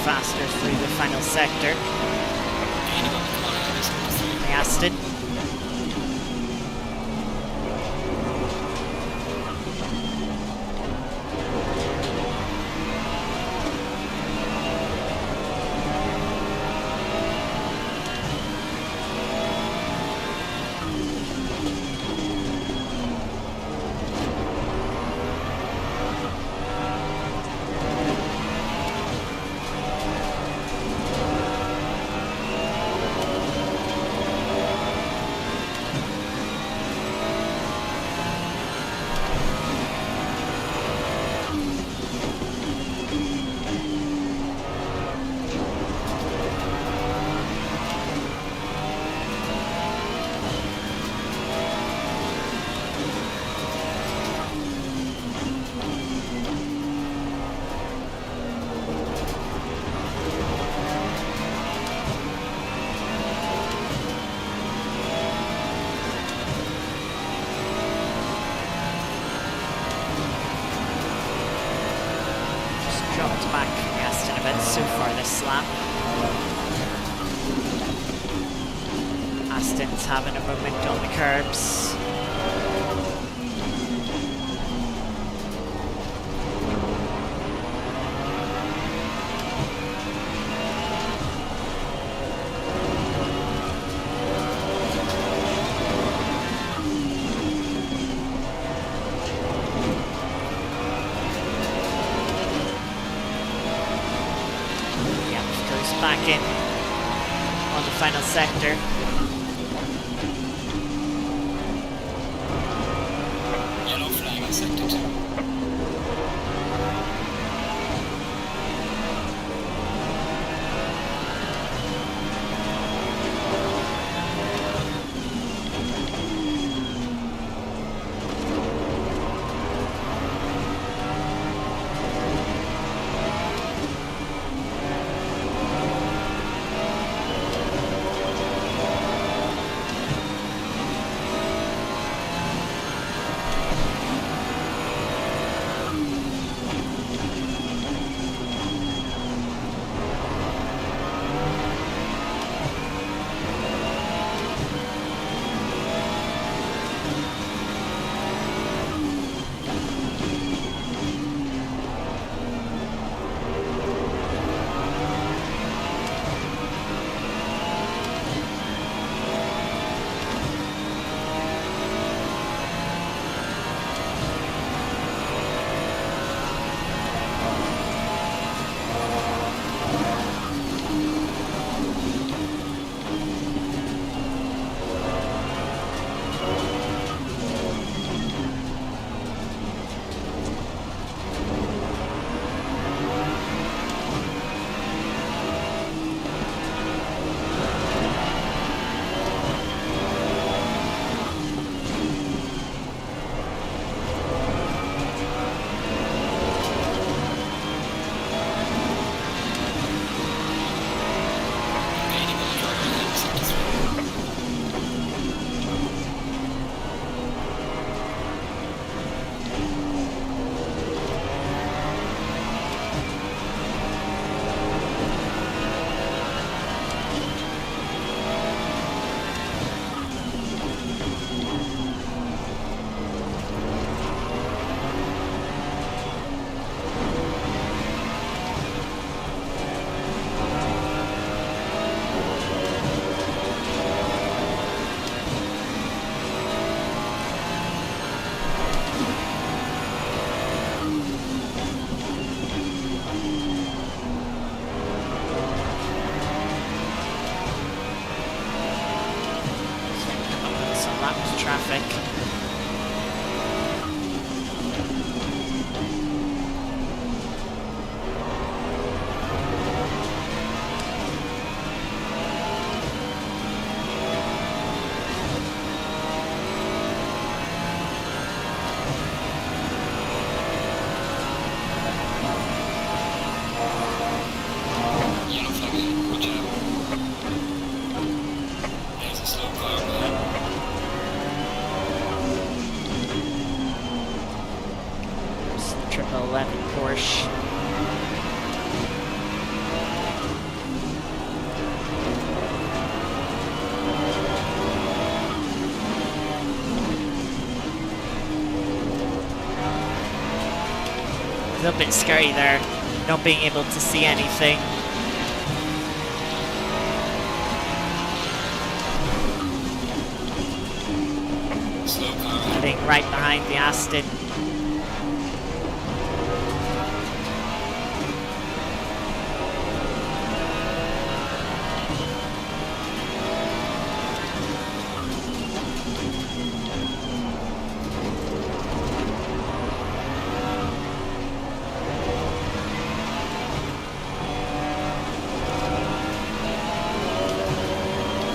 Faster through the final sector. Aston. Dropped back Aston a bit so far this lap. Aston's having a moment on the curbs. Back in on the final sector. Yellow flag on sector 2. 11 Porsche. A little bit scary there, not being able to see anything. Slow car. Getting right behind the Aston.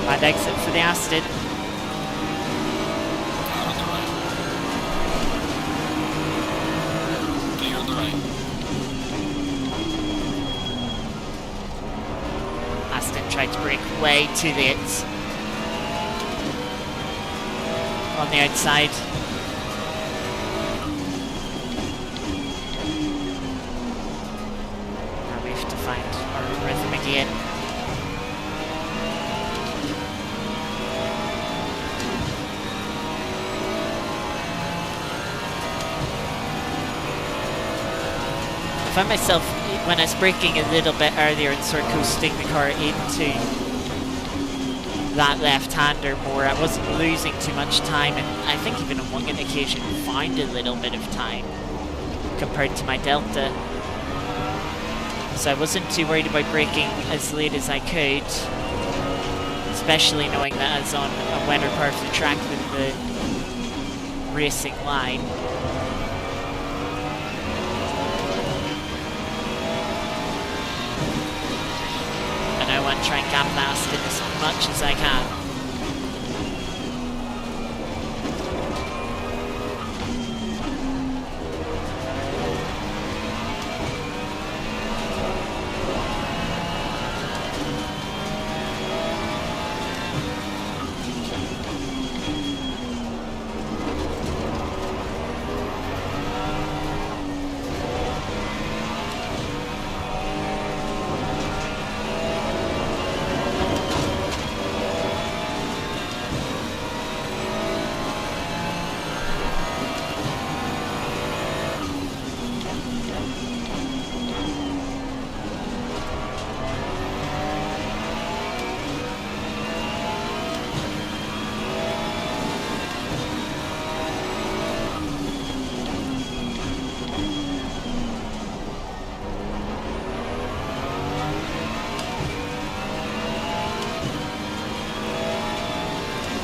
Bad exit for the Aston. Car on the right. Clear on the right. Aston tried to break way to the hits on the outside. Now we have to find our rhythm again. I found myself, when I was braking a little bit earlier and sort of coasting the car into that left-hander more, I wasn't losing too much time, and I think even on one occasion found a little bit of time compared to my Delta. So I wasn't too worried about braking as late as I could, especially knowing that I was on a wetter part of the track than the racing line. I want to try and gap that Aston as much as I can.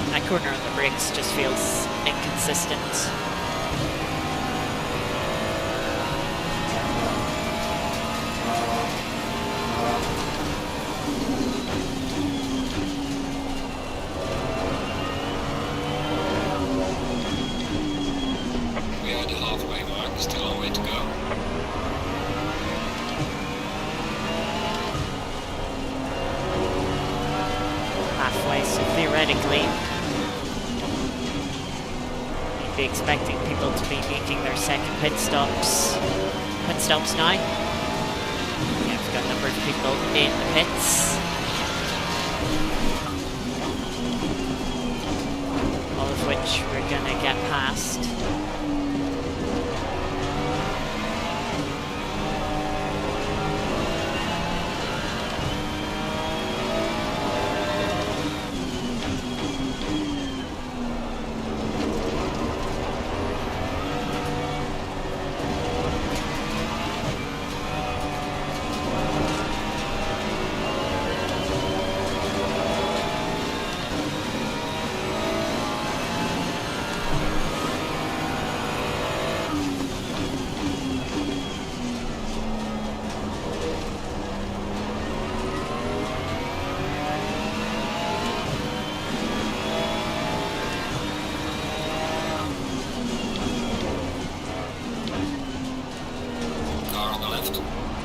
That corner on the brakes just feels inconsistent. We are at the halfway mark, still a long way to go. Halfway, so theoretically you'd be expecting people to be making their second pit stops now. Yeah, we've got a number of people in the pits, all of which we're gonna get past. Car on the left.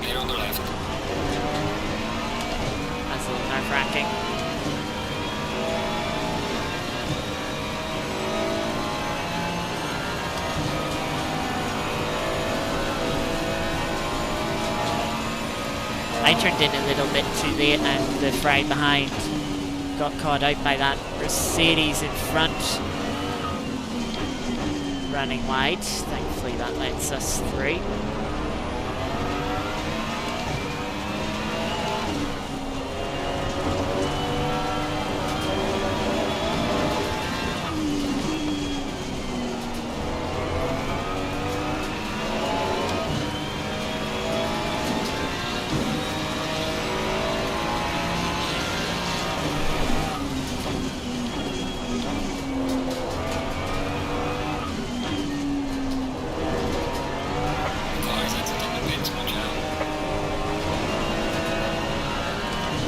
Clear on the left. That's a little nerve-wracking. I turned in a little bit too late and the Ferrari behind got caught out by that Mercedes in front. Running wide. Thankfully that lets us through.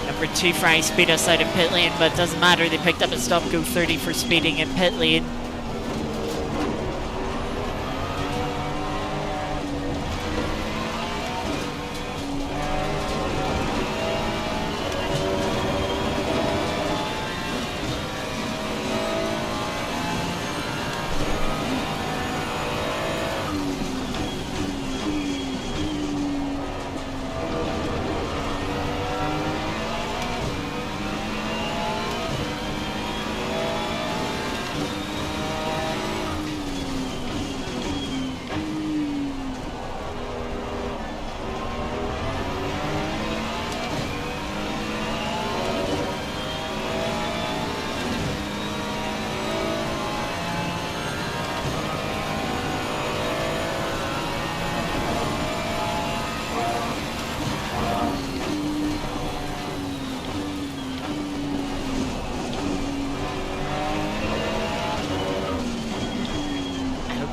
Number 2 Ferrari speed us out in pit lane, but it doesn't matter, they picked up a stop go 30 for speeding in pit lane.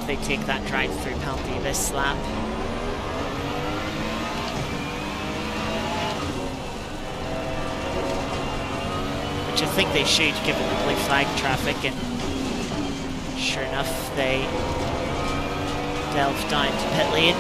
They take that drive-through penalty this lap. Which I think they should, given the blue flag traffic, and sure enough they delve down to pit lane.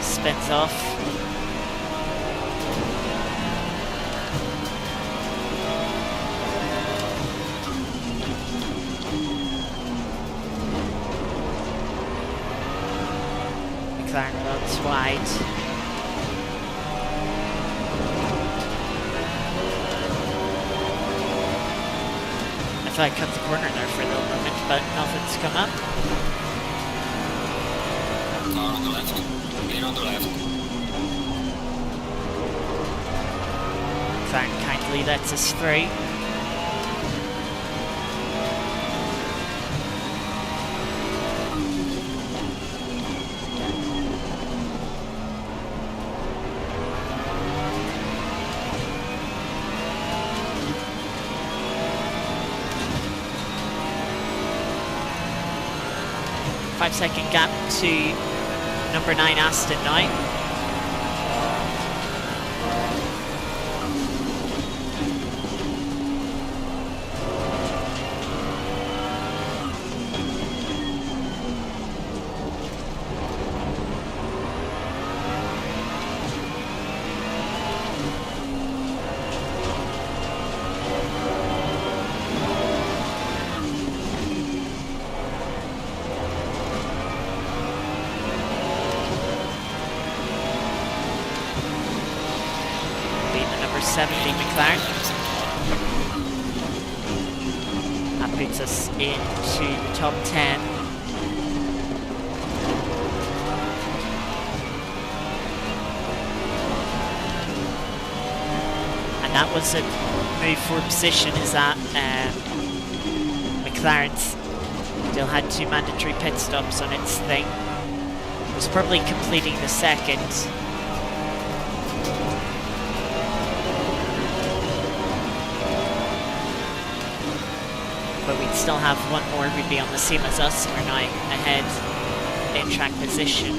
Spins off. McLaren runs wide. I thought I cut the corner there for a little moment, but nothing's come up. Car on the left. Clear on the left. McLaren kindly lets us through. Five-second gap to number 9 Aston now. Number 70 McLaren. That puts us into the top 10. And that was a move for position, is that McLaren's still had 2 mandatory pit stops on its thing. It was probably completing the second. But we'd still have one more, we'd be on the same as us, we're now ahead in track position.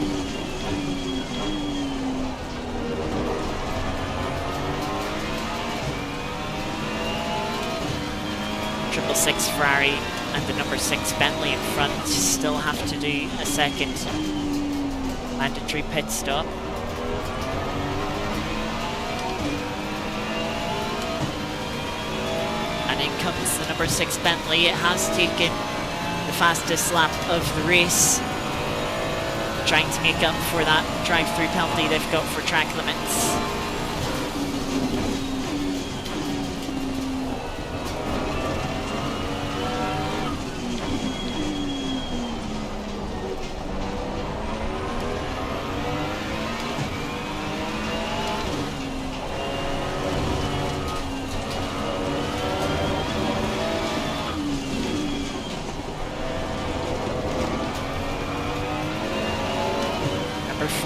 Triple 6 Ferrari and the number 6 Bentley in front still have to do a second mandatory pit stop. number 6 Bentley. It has taken the fastest lap of the race, trying to make up for that drive-through penalty they've got for track limits.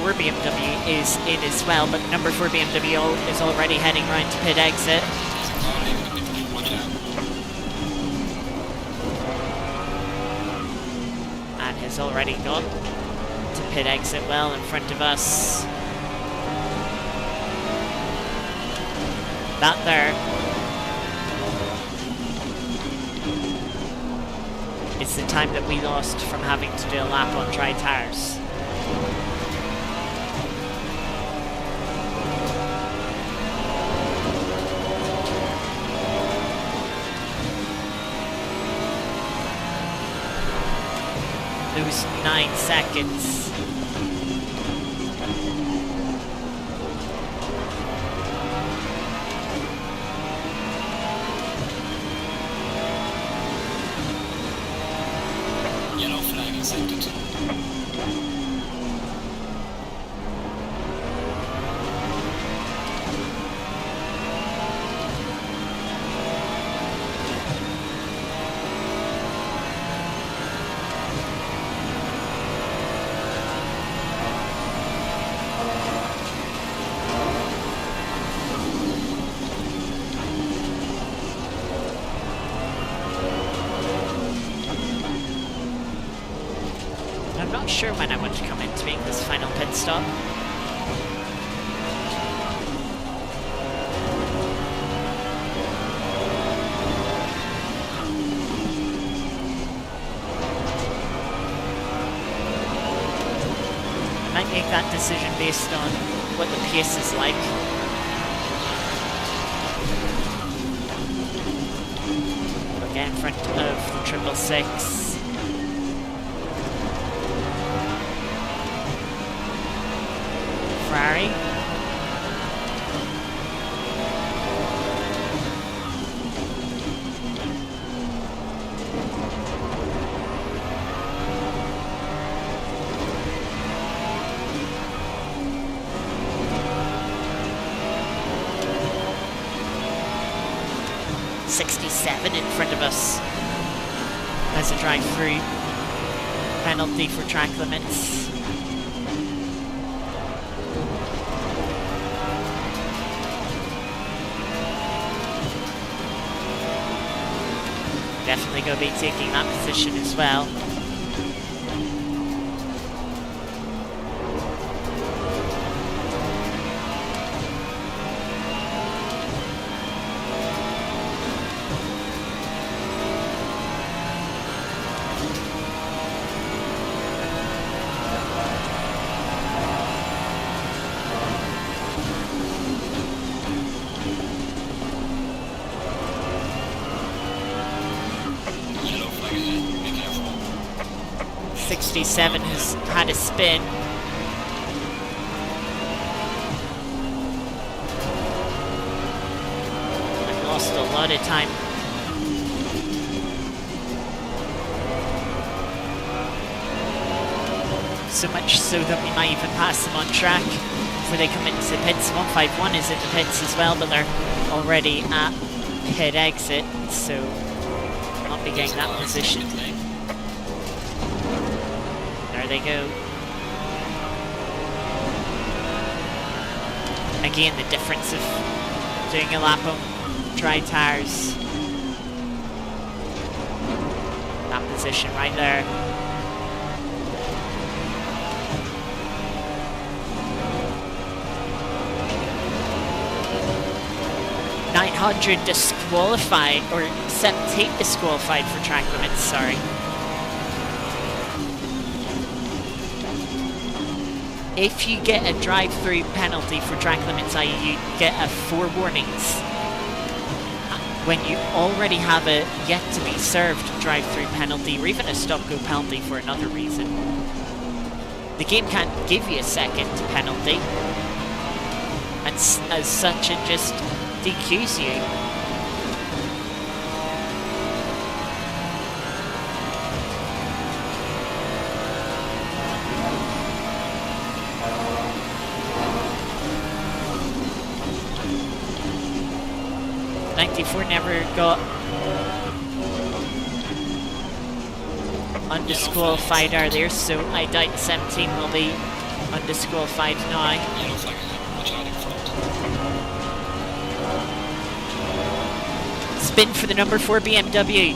BMW is in as well, but number 4 BMW is already heading round to pit exit. And has already got to pit exit well in front of us. That there is the time that we lost from having to do a lap on dry tyres. Lose 9 seconds. Yellow flag in sector 2. I'm not sure when I want to come in to make this final pit stop. I might make that decision based on what the pace is like. We'll get in front of the 666. Ferrari. .67 in front of us as a drive-through penalty for track limits. Definitely going to be taking that position as well. Yellow flag ahead. Be careful. 67 has had a spin. And lost a lot of time. So much so that we might even pass them on track before they come into the pits. 151 is in the pits as well, but they're already at pit exit, so not be getting that position. There they go. Again, the difference of doing a lap on dry tyres. That position right there. 900 disqualified, or 78 disqualified for track limits, sorry. If you get a drive-through penalty for track limits, i.e. you get a 4 warnings, when you already have a yet to be served drive-through penalty or even a stop-go penalty for another reason. The game can't give you a second penalty, and as such it just DQs you. Never got undisqualified earlier, so I doubt 17 will be undisqualified now. Yellow flag ahead. Watch out in front. Spin for the number 4 BMW.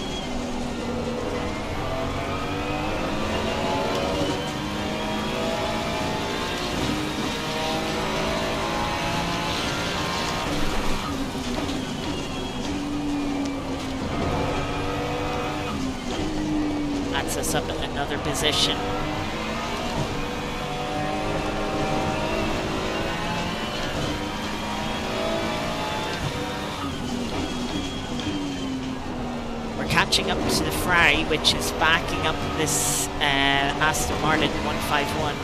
Us up at another position. We're catching up to the Ferrari, which is backing up this Aston Martin 151.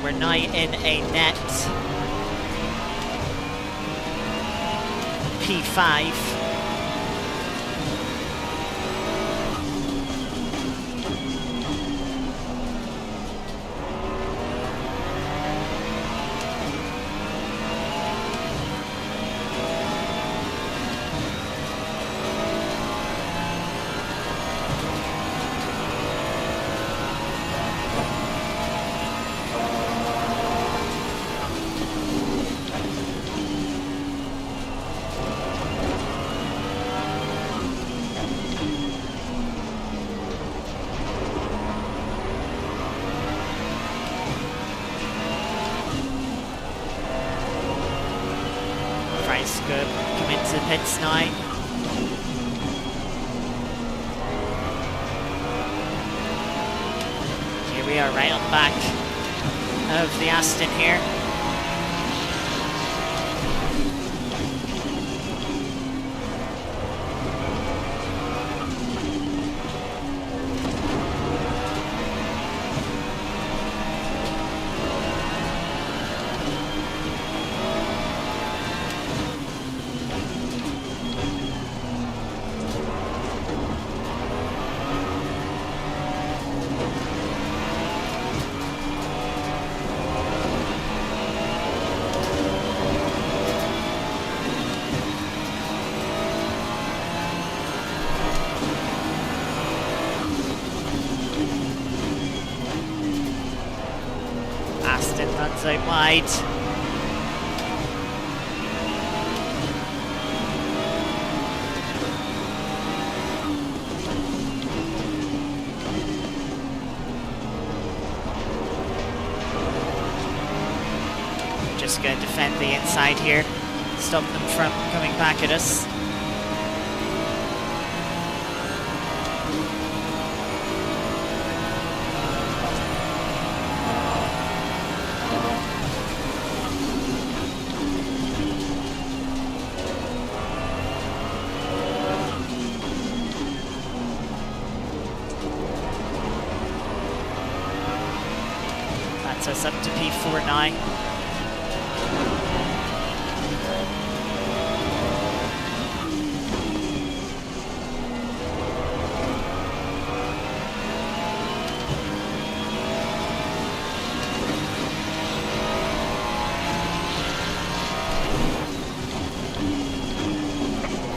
We're now in a net P5. Good. Come into the pits now. Here we are, right on the back of the Aston here. Aston runs out wide. Just going to defend the inside here, stop them from coming back at us. That's us up to P4 now.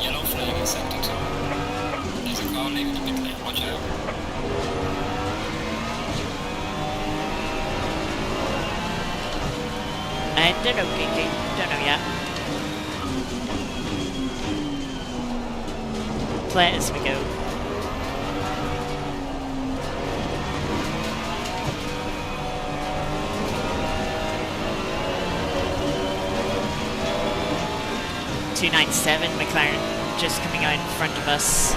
Yellow flag in sector 2. There's a car leaving the pit lane. Watch out. Don't know, Kiki. Don't know yet. Play it as we go. .297 McLaren. just coming out in front of us.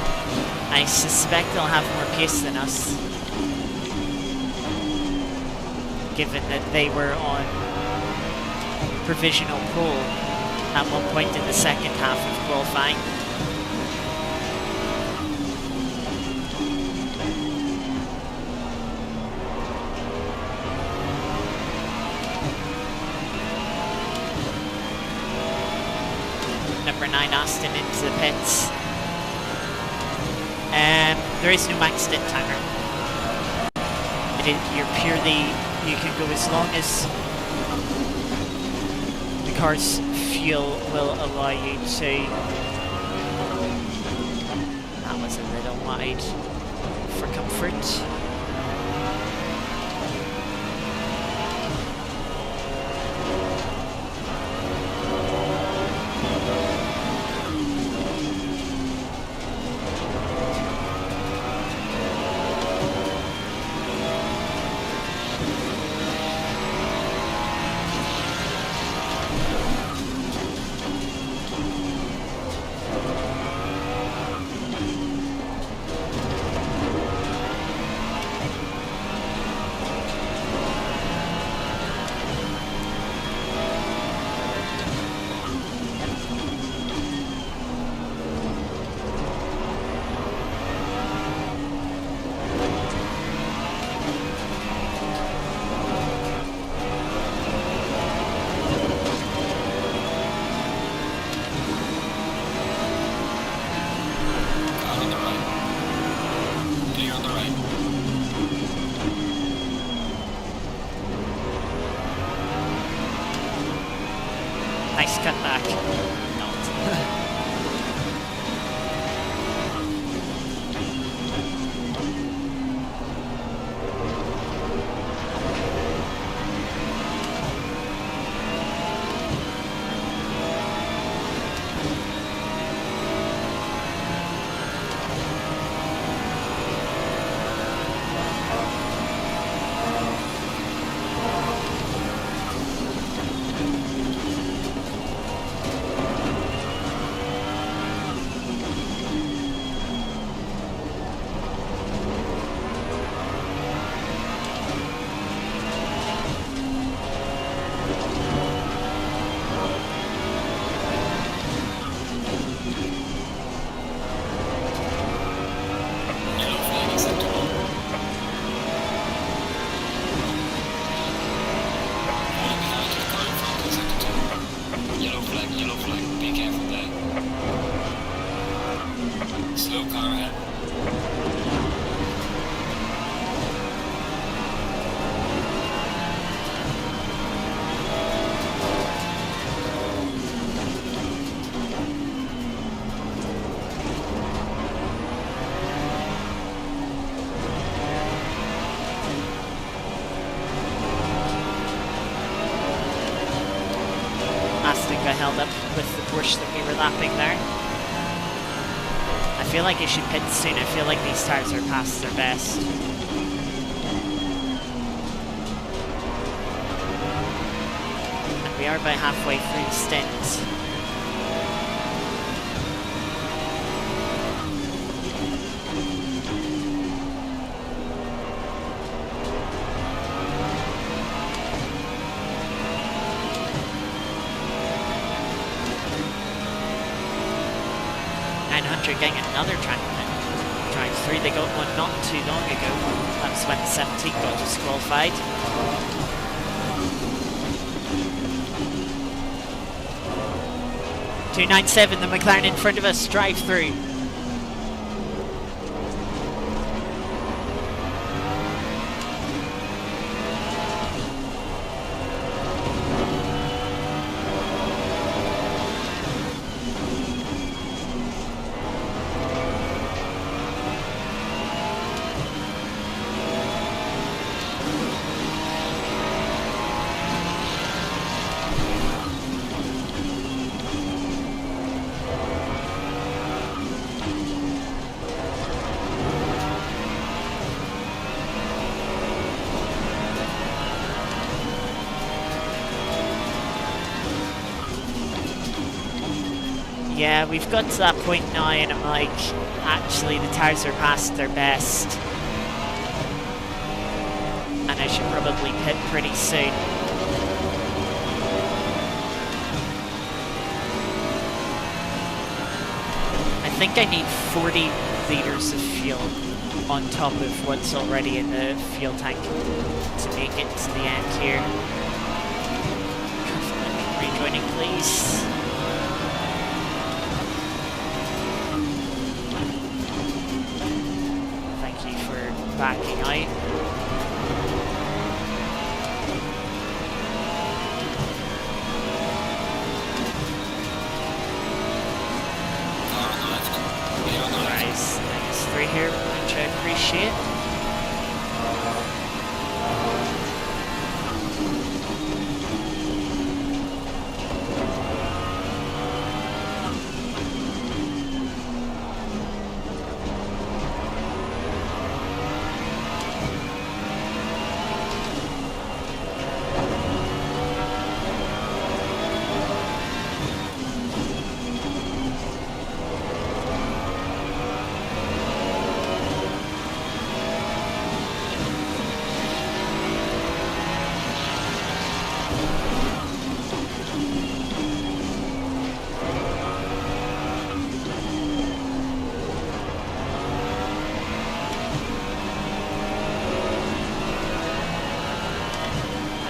I suspect they'll have more pace than us, given that they were on provisional pole at one point in the second half of qualifying. Number 9 Aston into the pits. There is no max stint timer. You can go as long as the car's fuel will allow you to. That was a little wide for comfort. Nice cut back. Not. Held up with the Porsche that we were lapping there. I feel like it should pit soon. I feel like these tyres are past their best. And we are about halfway through the stint. 900 getting another track drive through. They got one not too long ago. That was when 17 got disqualified. .297, the McLaren in front of us, drive through. Yeah, we've got to that point now, and I'm like, actually, the tires are past their best. And I should probably pit pretty soon. I think I need 40 liters of fuel on top of what's already in the fuel tank to make it to the end here. Rejoining, please. Thank you for backing out. Nice here, which I appreciate.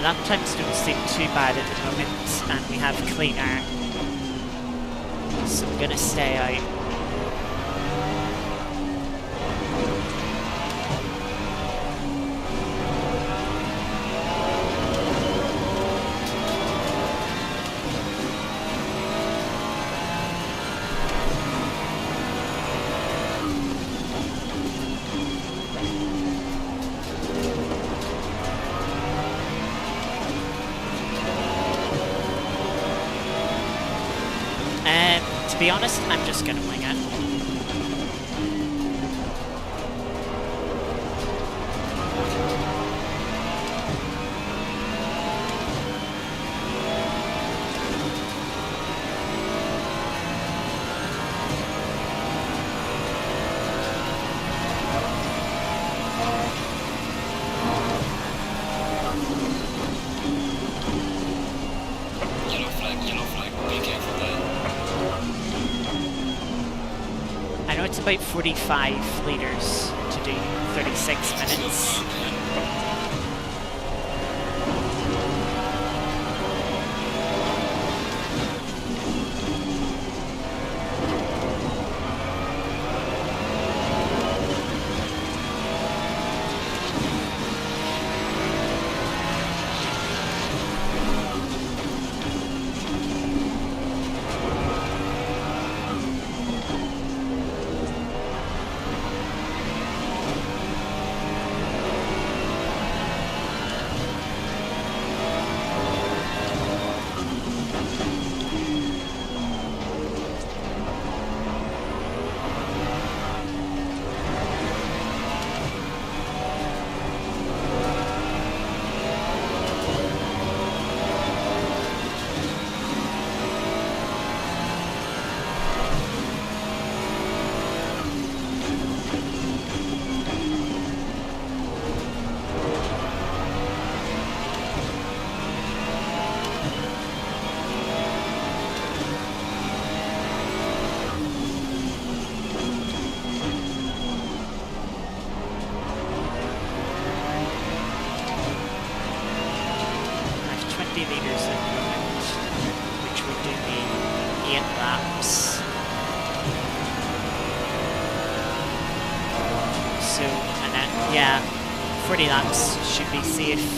Lap times don't seem too bad at the moment, and we have clean air, so I'm gonna stay out. To be honest, I'm just gonna wing it. It's about 45 litres to do 36 minutes. Yeah, 40 laps should be safe.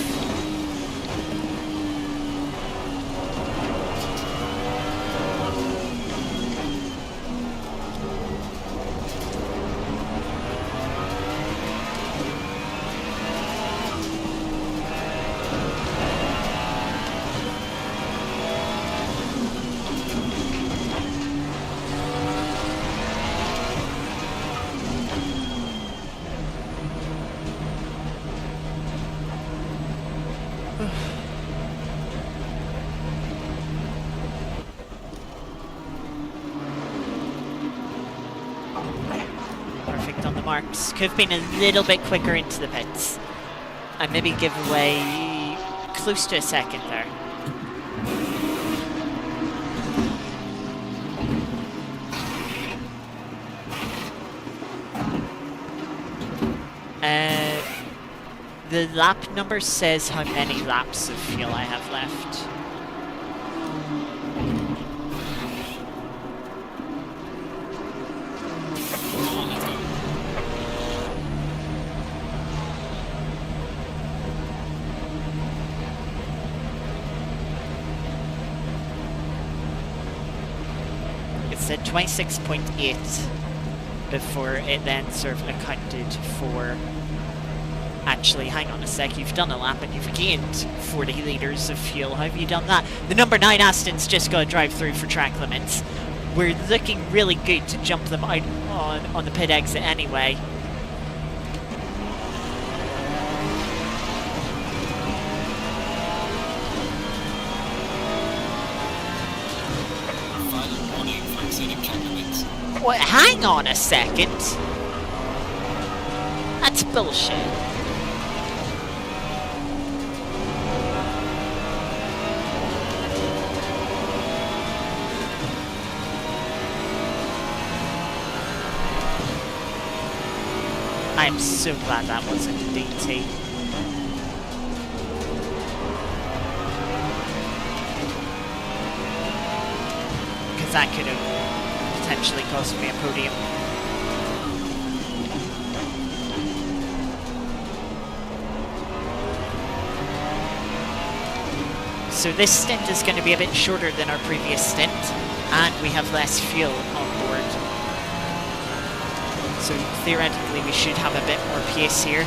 marks. Could have been a little bit quicker into the pits. And maybe give away close to a second there. The lap number says how many laps of fuel I have left. It said 26.8 before it then sort of accounted for... Actually, hang on a sec, you've done a lap and you've gained 40 litres of fuel. How have you done that? The number 9 Aston's just got to drive through for track limits. We're looking really good to jump them out on the pit exit anyway. Final warning for exceeding track limits. What? Hang on a second. That's bullshit. I'm so glad that wasn't a DT. Because that could have potentially cost me a podium. So this stint is going to be a bit shorter than our previous stint, and we have less fuel on board. So theoretically we should have a bit more pace here.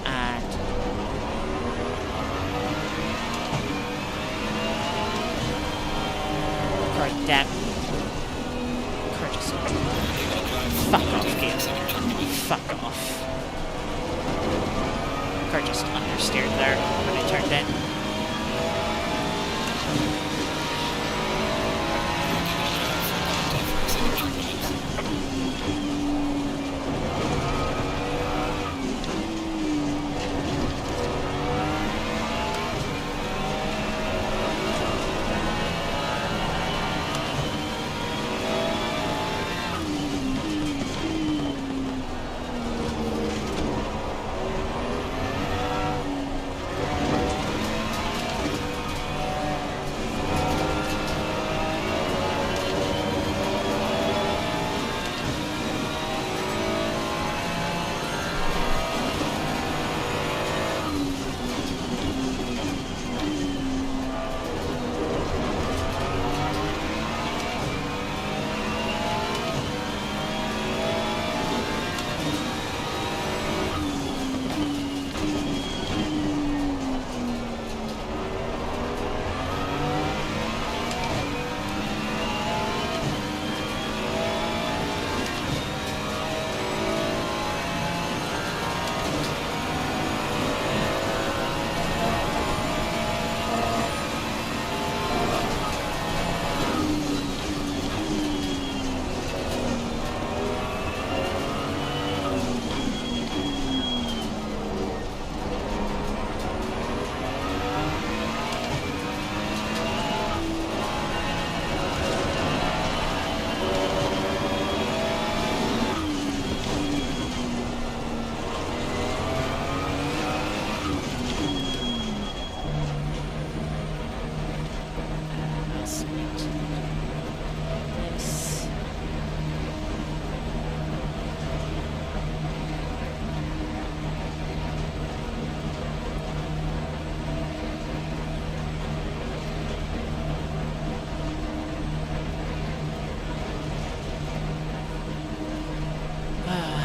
And car down. Car just fuck off, game. Fuck off. Car just understeered there when I turned in.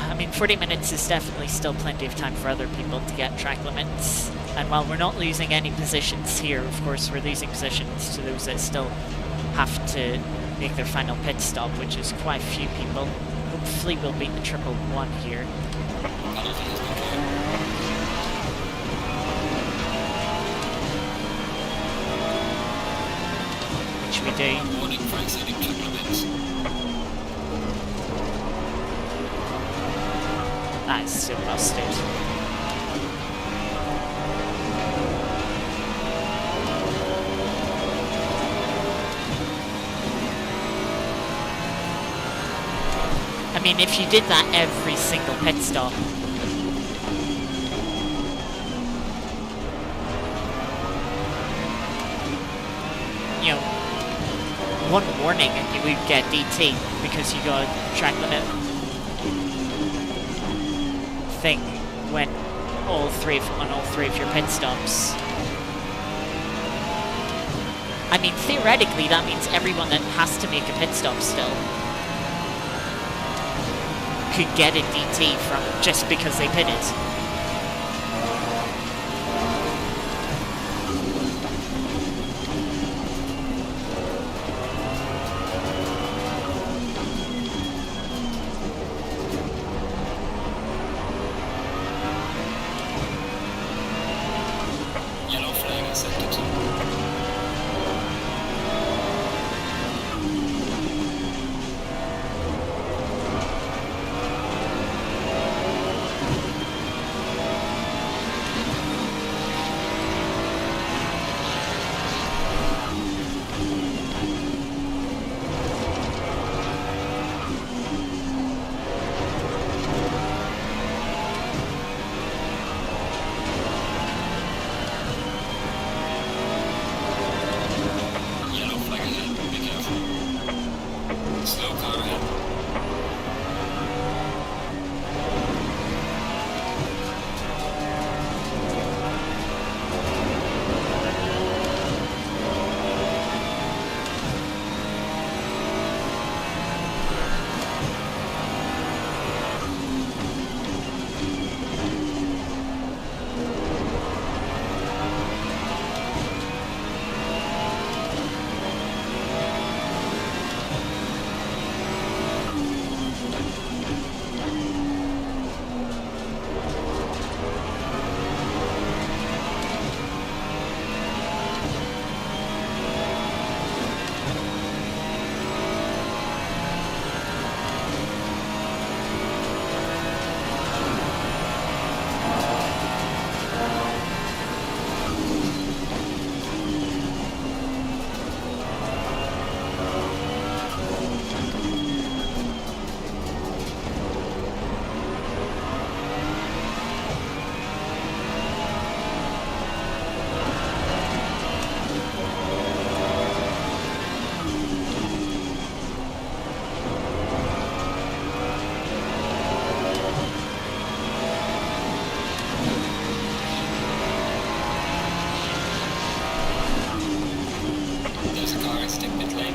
I mean, 40 minutes is definitely still plenty of time for other people to get track limits. And while we're not losing any positions here, of course, we're losing positions to those that still have to make their final pit stop, which is quite a few people. Hopefully we'll beat the 111 here. do. Warning for exceeding track limits. That is so busted. I mean, if you did that every single pit stop, you know, one warning and you would get DT because you got a track limit thing when on all three of your pit stops. I mean, theoretically, that means everyone that has to make a pit stop still could get a DT from just because they pitted. Yellow flag accepted. Yellow flag ahead, be careful. Slow car ahead. There's a car exiting pit lane.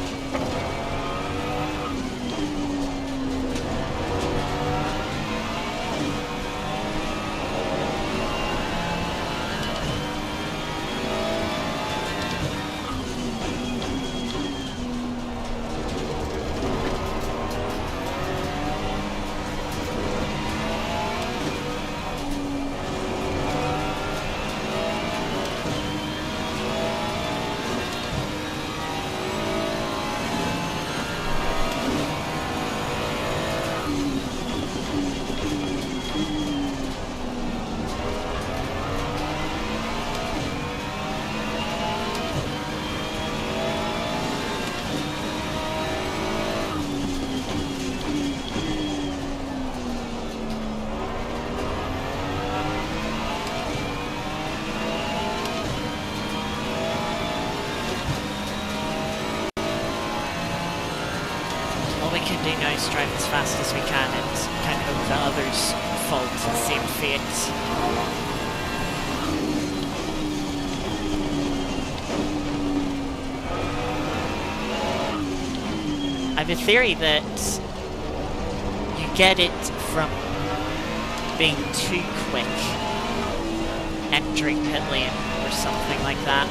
All we can do now is drive as fast as we can and kind of hope that others fall to the same fate. I have a theory that you get it from being too quick entering pit lane or something like that.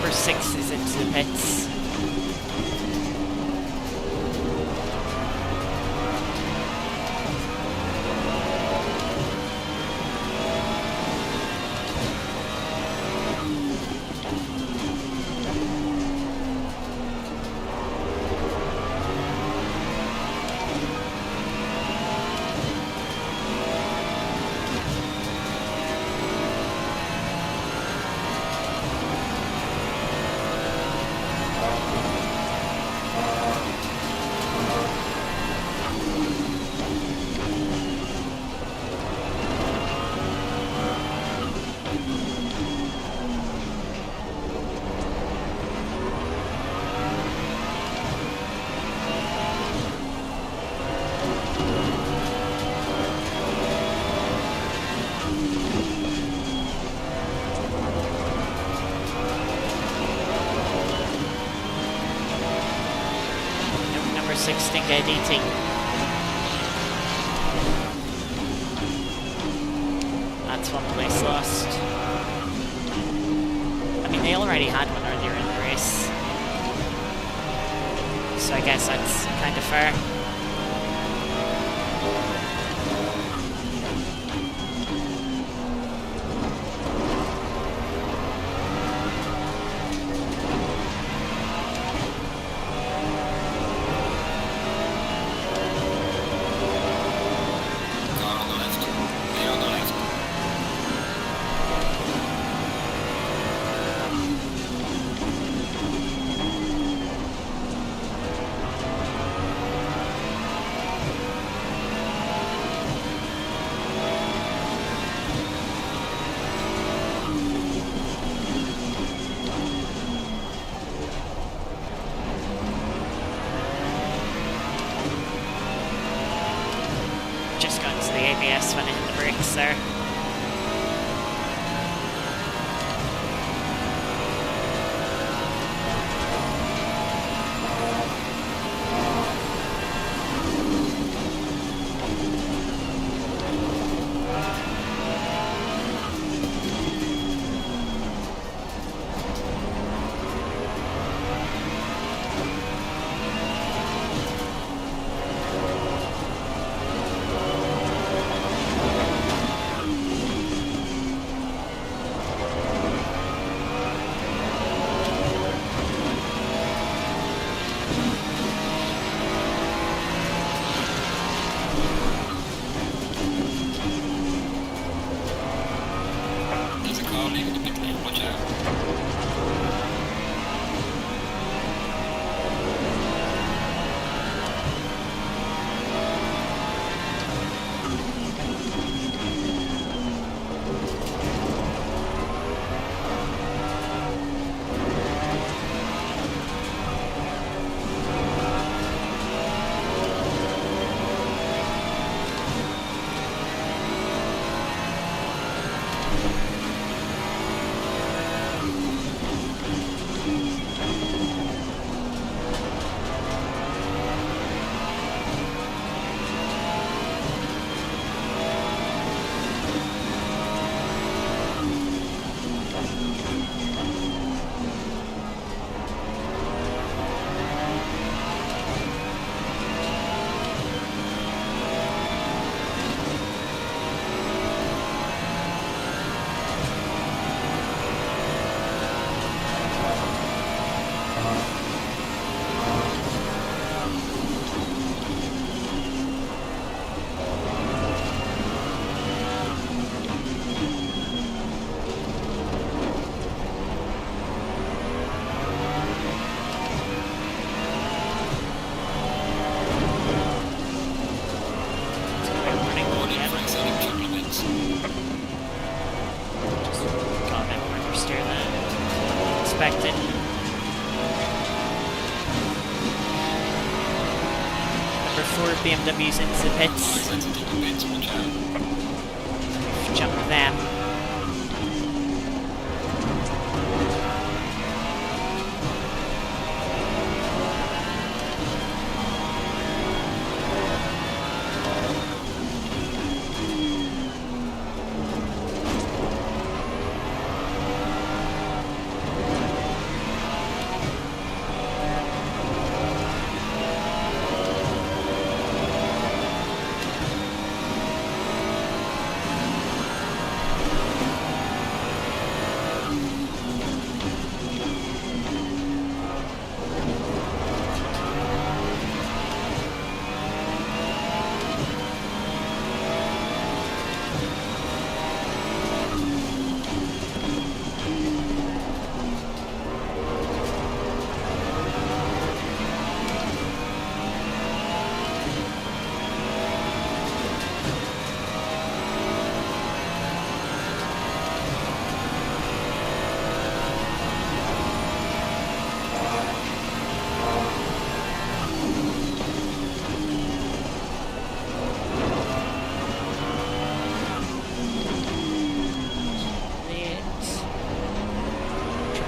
number 6 is into the pits. Number 6 didn't get a DT. That's one place lost. I mean, they already had one earlier in the race, so I guess that's kind of fair. Car on the left. Clear on the left. Just got into the ABS when I hit the brakes there. There's a car leaving the pit lane. Watch out. Expected. Number 4 BMW's into the pits. Let's into the pits. Watch out. Jump them.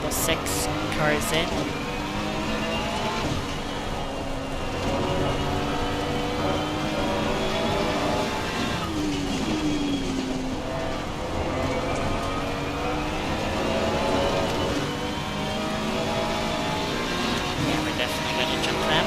the 6 cars in. Yeah, we're definitely going to jump them.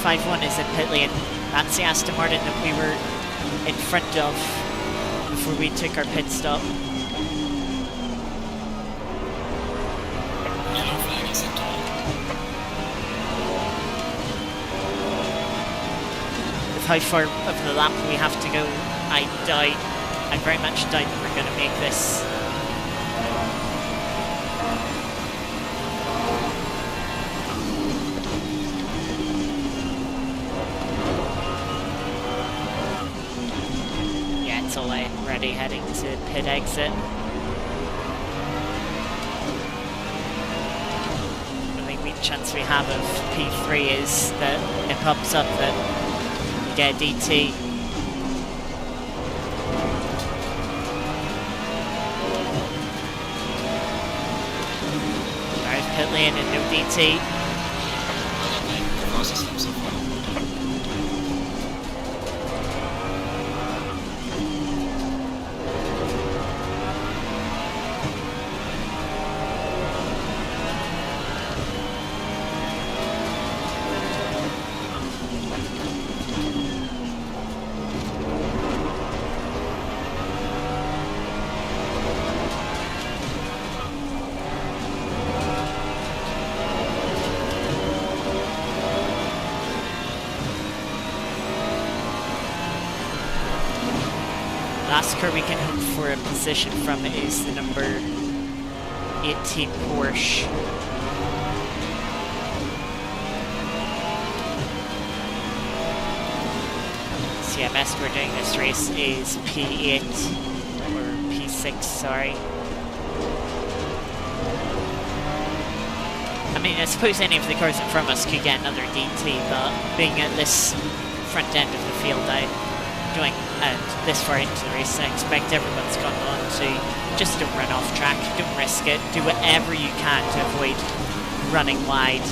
.51 is in pit lane. That's the Aston Martin that we were in front of before we took our pit stop. Yellow flag is active. With how far of the lap we have to go, I very much doubt we're going to make this. Yeah, it's all in, ready, heading to pit exit. The only chance we have of P3 is that it pops up that we get a DT. Pit lane and no DT. Process them so far. Last car we can hope for a position from is the number 18 Porsche. So yeah, best we're doing this race is P8 or P6, sorry. I mean, I suppose any of the cars in front of us could get another DT, but being at this front end of the field, doing this far into the race, I expect everyone's gone on to just don't run off track, don't risk it, do whatever you can to avoid running wide.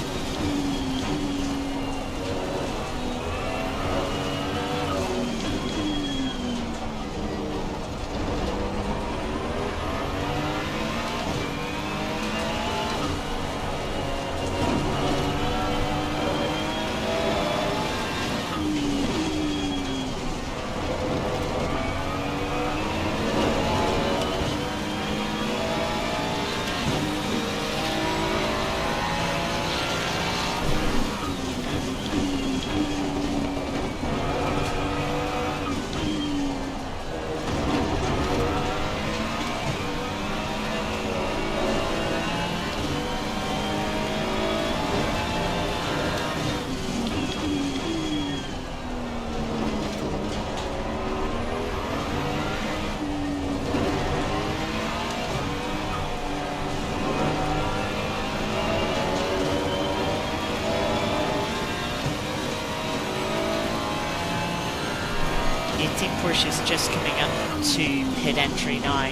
Porsche is just coming up to pit entry now.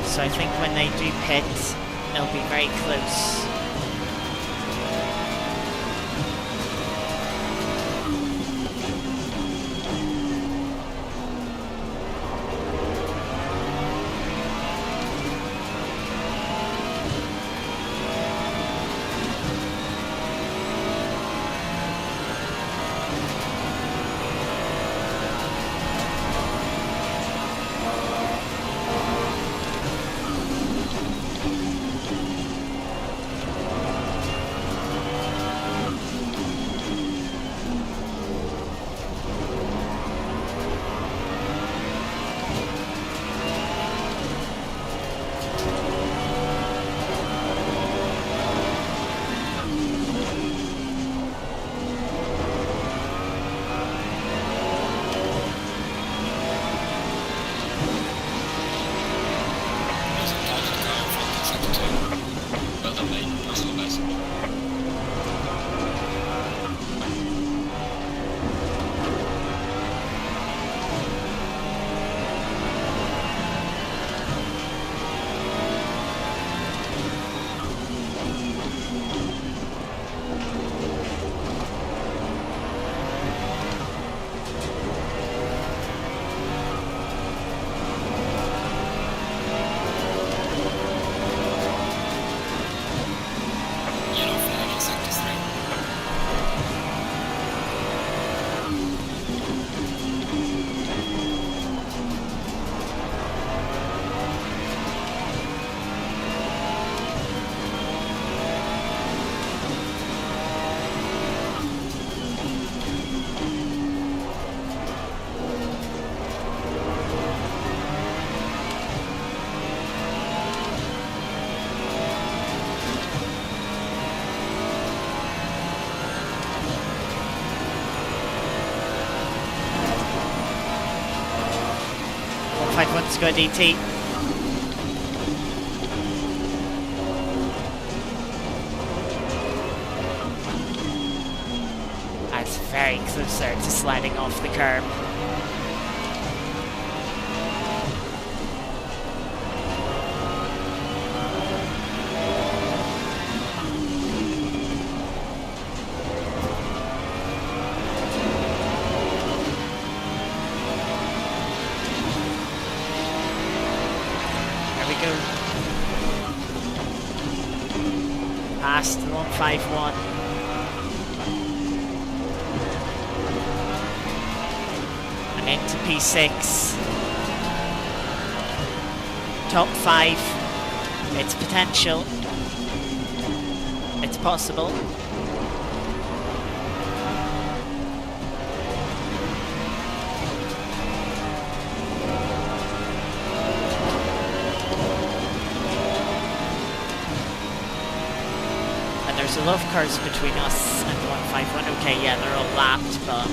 So I think when they do pit, they'll be very close. 151's got DT. That's very closer to sliding off the curb. Past the 151. And into P6. Top 5. It's potential. It's possible. There's a lot of cars between us and the 151. Okay, yeah, they're all lapped, but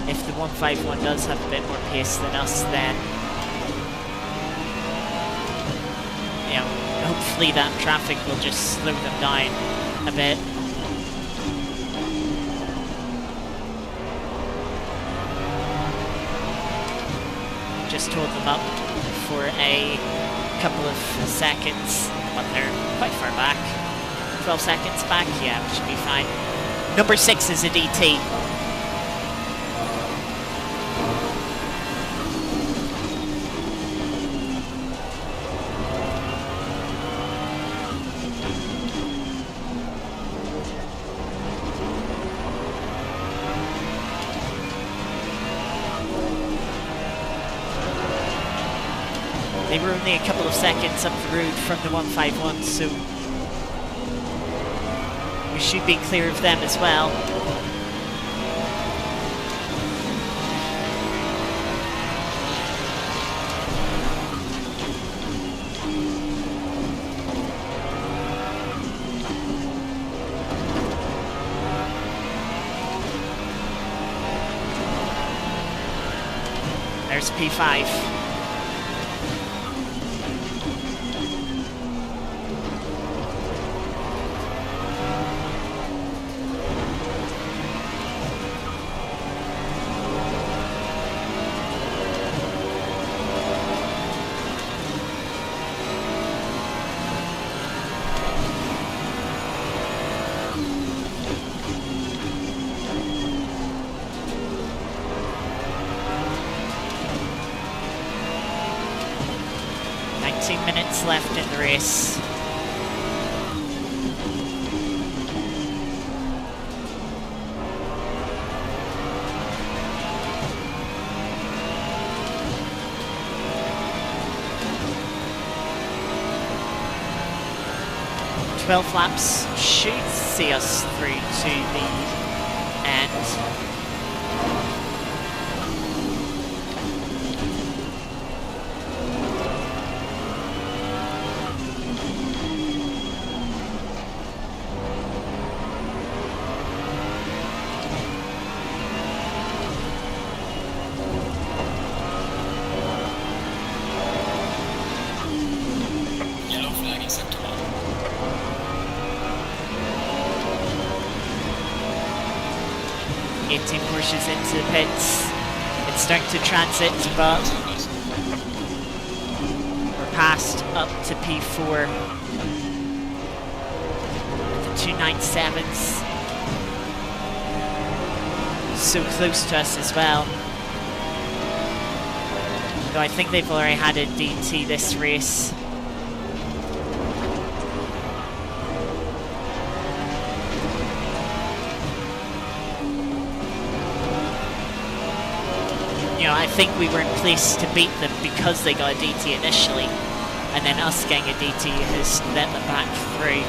if the 151 does have a bit more pace than us, then, you know, hopefully that traffic will just slow them down a bit. Just hold them up for a couple of seconds. But they're quite far back. 12 seconds back, yeah, we should be fine. Number 6 is a DT. They were only a couple of seconds up the road from the 151, so we should be clear of them as well. There's P5. Minutes left in the race. "12 laps should see us through to the end. Yellow flag in sector 1. 18 Porsches into the pits. It's starting to transit, but we're passed up to P4. The 297s. So close to us as well. Though I think they've already had a DT this race. You know, I think we were in place to beat them because they got a DT initially, and then us getting a DT has let them back through.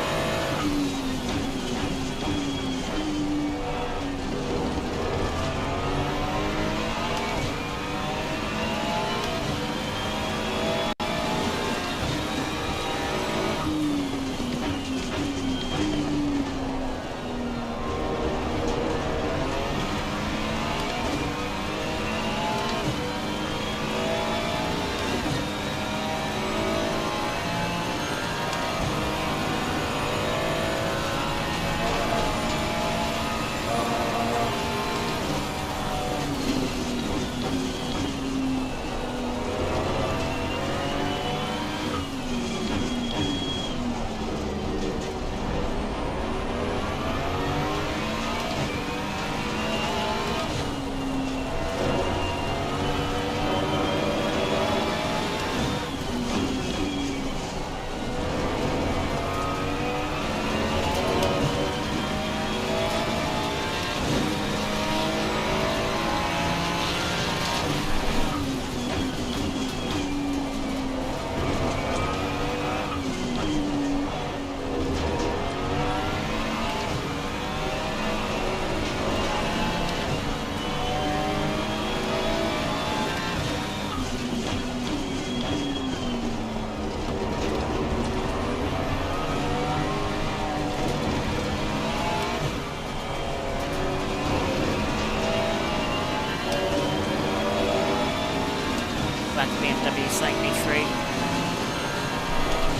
that the BMW is letting me through.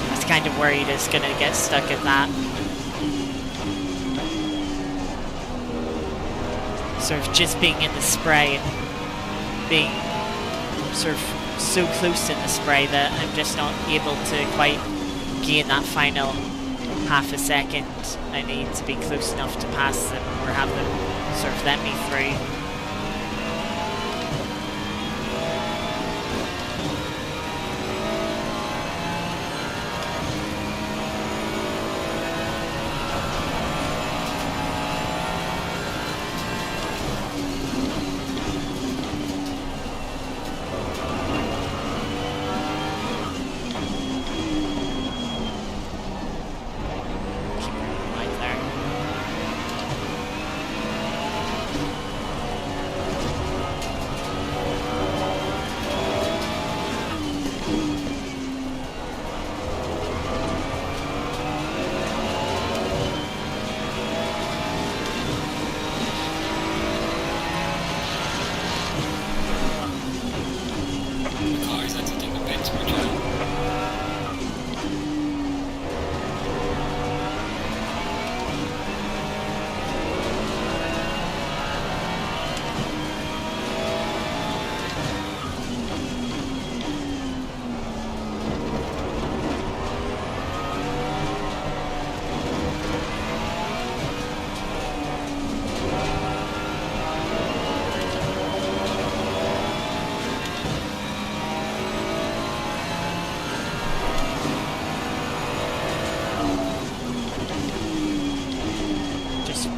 I was kind of worried it's going to get stuck at that. Sort of just being in the spray and being sort of so close in the spray that I'm just not able to quite gain that final half a second. I need to be close enough to pass them or have them sort of let me through.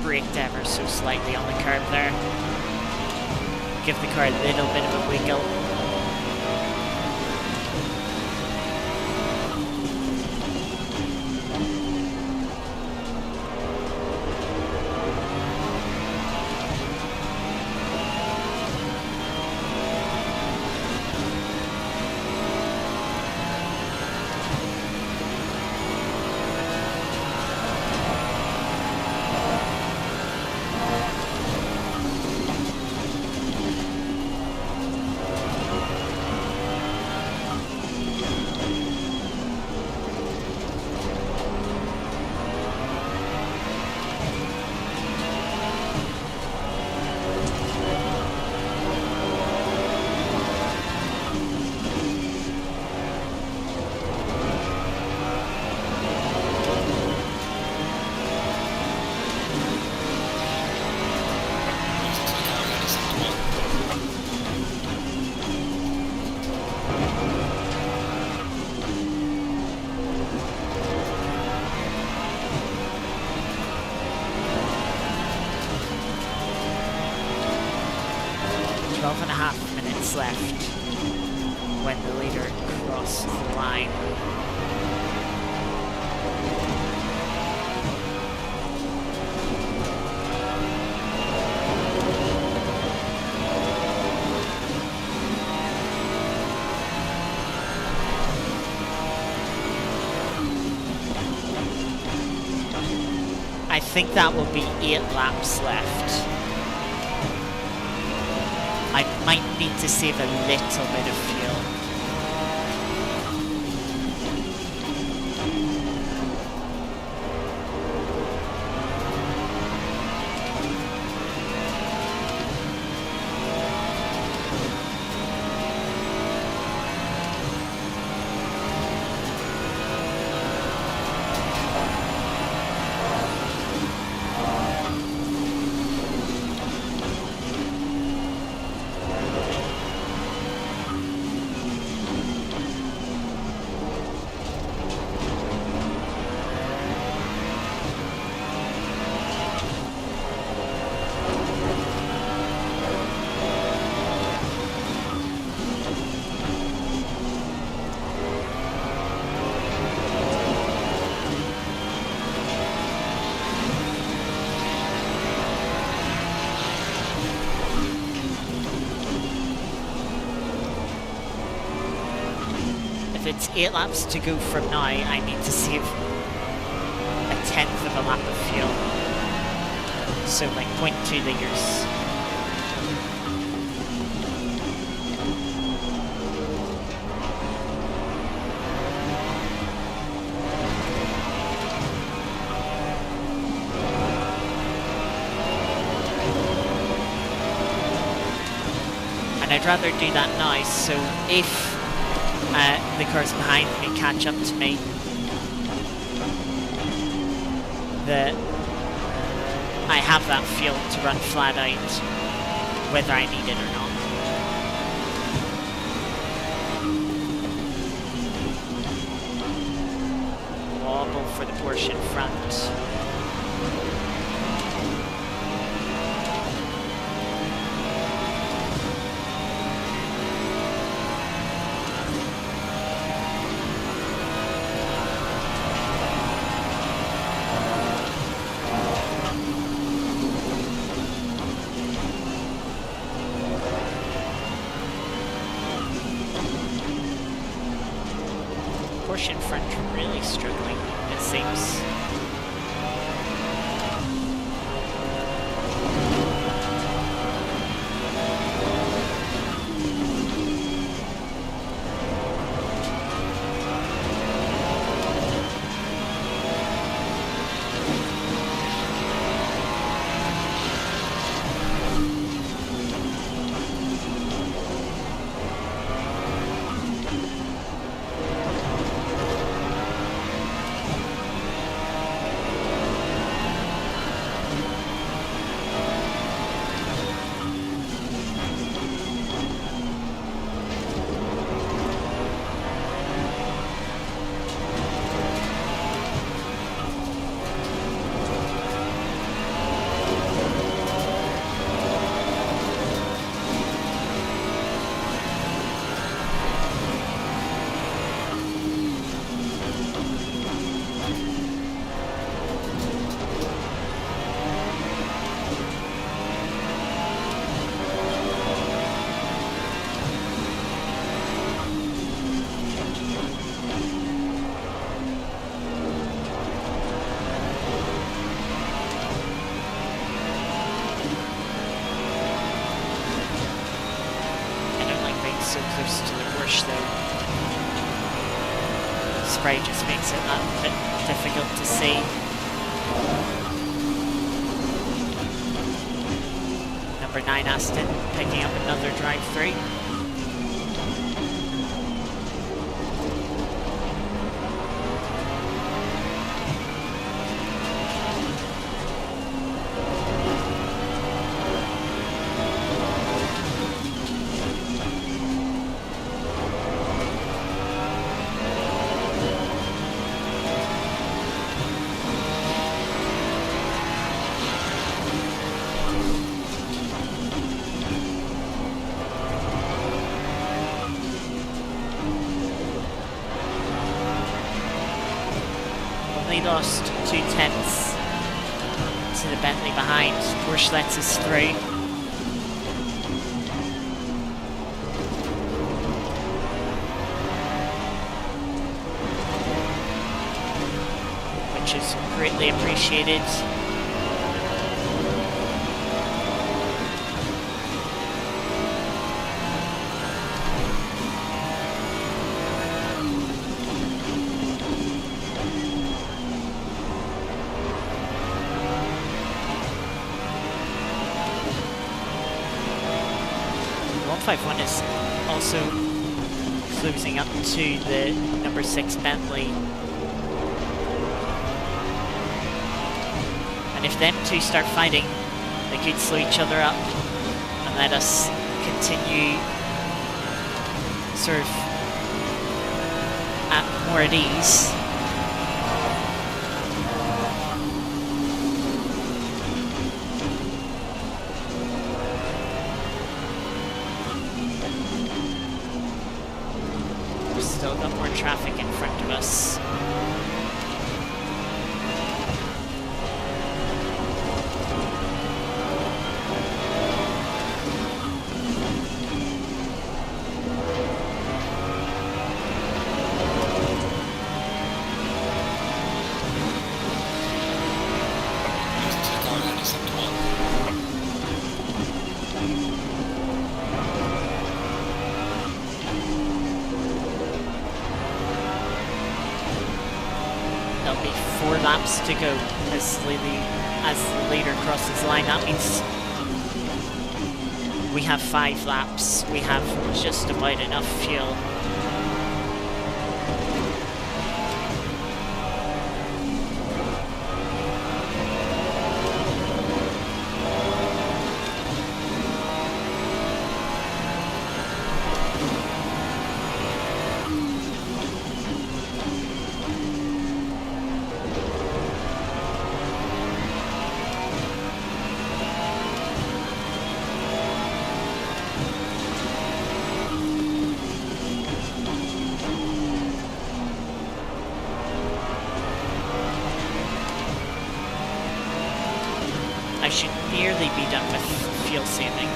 Braked ever so slightly on the curb there. Give the car a little bit of a wiggle. Left when the leader crossed the line. I think that will be 8 laps left. I might need to save a little bit of fuel. If it's 8 laps to go from now, I need to save a 1/10 of a lap of fuel. So like 0.2 litres. I'd rather do that now, so if the cars behind me catch up to me, that I have that fuel to run flat out, whether I need it or not. Wobble for the Porsche in front. Porsche in front really struggling, it seems. So close to the bush though. Spray just makes it a bit difficult to see. Number 9 Aston picking up another drive-through. Lost 2/10 to the Bentley behind. Porsche lets us through. Which is greatly appreciated. .51 is also closing up to the number 6 Bentley. And if them two start fighting, they could slow each other up and let us continue sort of more at ease. Still got more traffic in front of us. There'll be 4 laps to go as the leader crosses the line. That means We have 5 laps. We have just about enough fuel. I should nearly be done with fuel saving.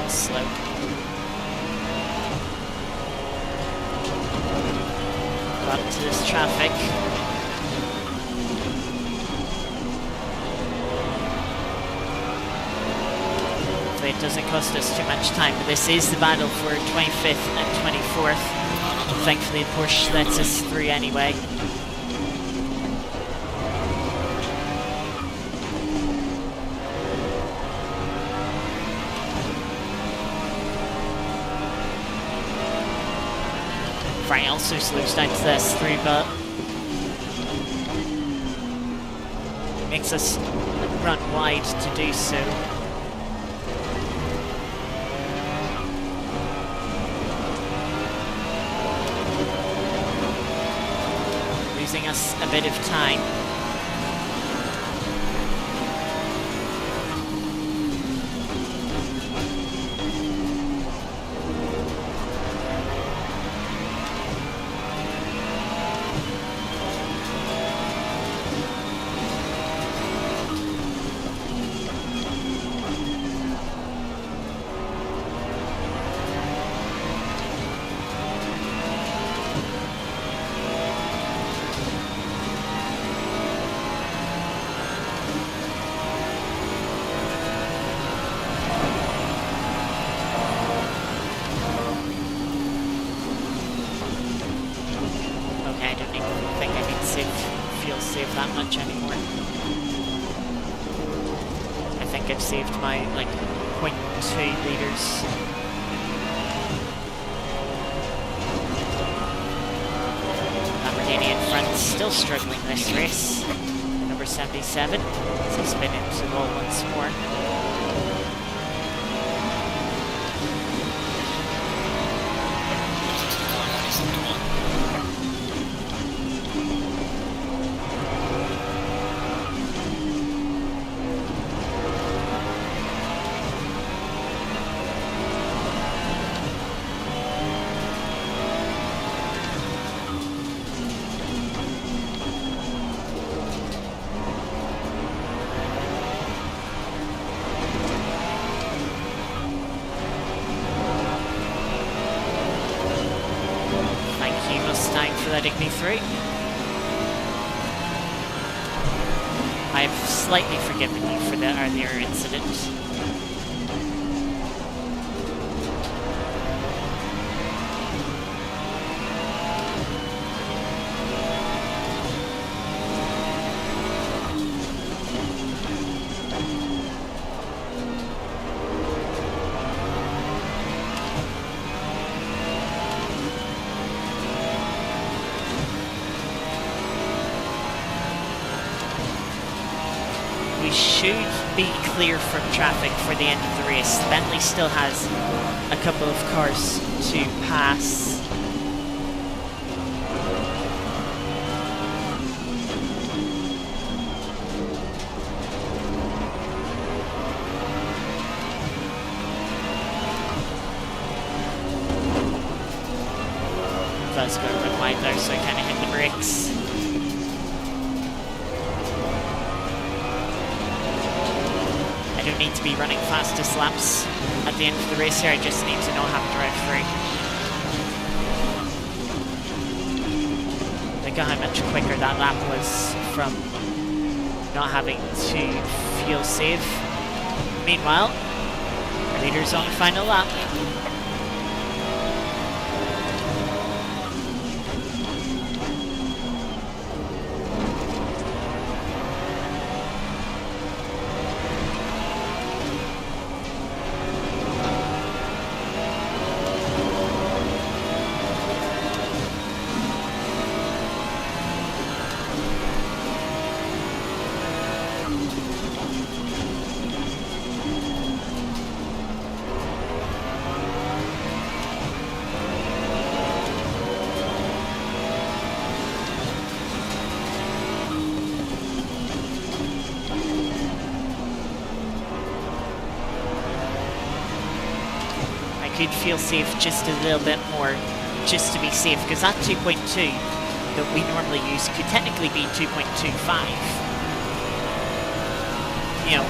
Slow. Up to this traffic. Hopefully it doesn't cost us too much time, but this is the battle for 25th and 24th. Thankfully Porsche lets us through anyway. Frank also slows down to this 3, but makes us run wide to do so. Losing us a bit of time. Save that much anymore. I think I've saved my like 0.2 liters. Lamborghini in front, still struggling this race. Number 77, so spin into the wall once more. For letting me through. I've slightly forgiven you for the earlier incident. We should be clear from traffic for the end of the race. Bentley still has a couple of cars to pass. That's going a bit wide there, so I kind of hit the brakes. I don't need to be running fastest laps at the end of the race here, I just need to know how to drive through. Look at how much quicker that lap was from not having to fuel save. Meanwhile, our leader's on the final lap. Could feel safe just a little bit more, just to be safe, because that 2.2 that we normally use could technically be 2.25. You know.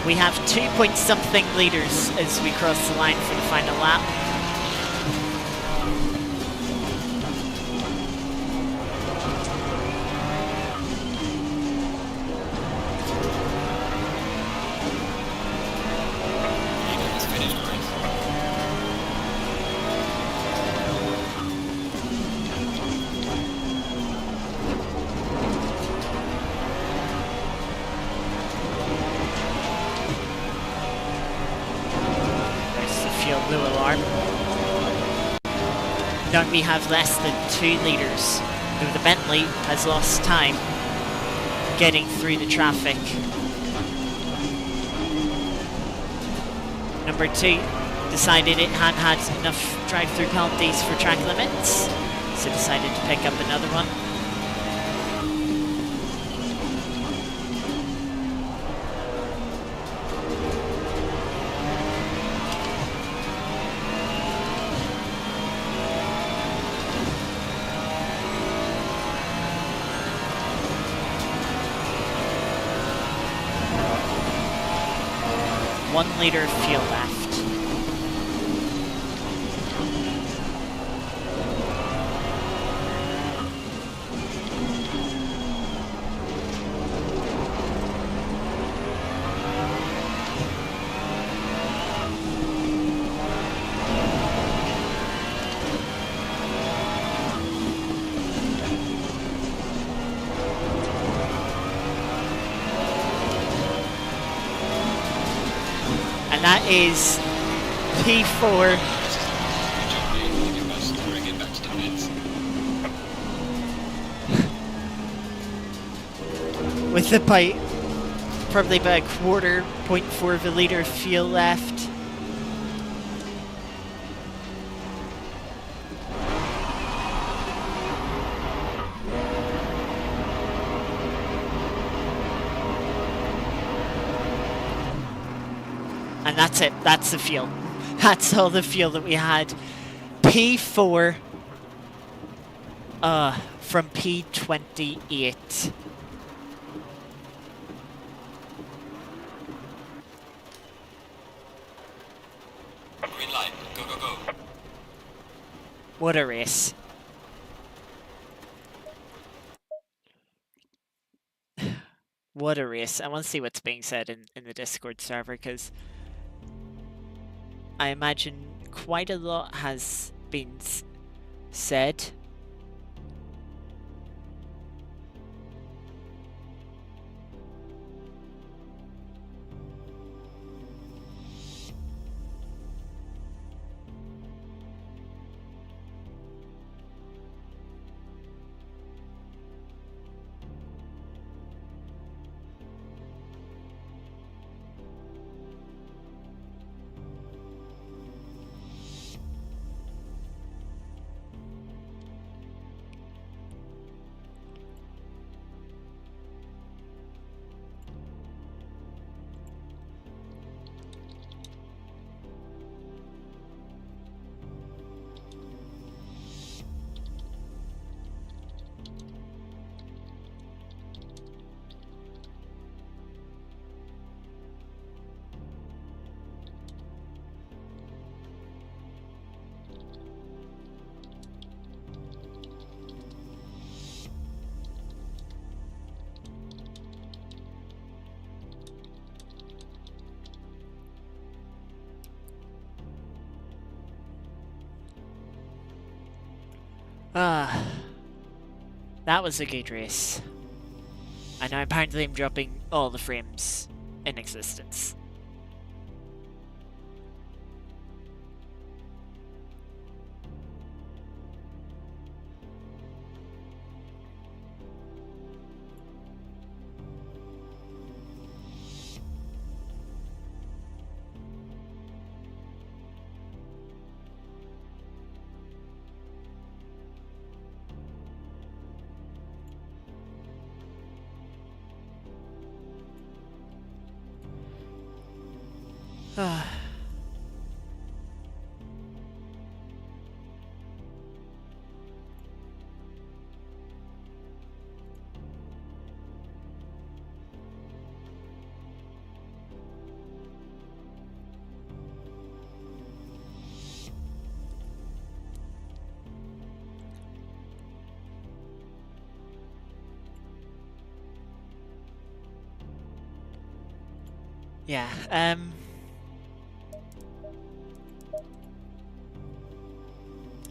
We have 2-point-something leaders as we cross the line for the final lap. New alarm. Now we have less than 2 leaders. The Bentley has lost time getting through the traffic. Number 2 decided it hadn't had enough drive-through penalties for track limits, so decided to pick up another one. One liter of fuel left. That is P4. With probably about a 0.4 of a litre of fuel left. And that's it. That's the fuel. That's all the fuel that we had. P4 from P28. Green light. Go, go, go. What a race. What a race. I want to see what's being said in the Discord server, because I imagine quite a lot has been said. Ah, that was a good race. And now apparently I'm dropping all the frames in existence. Ah. Yeah,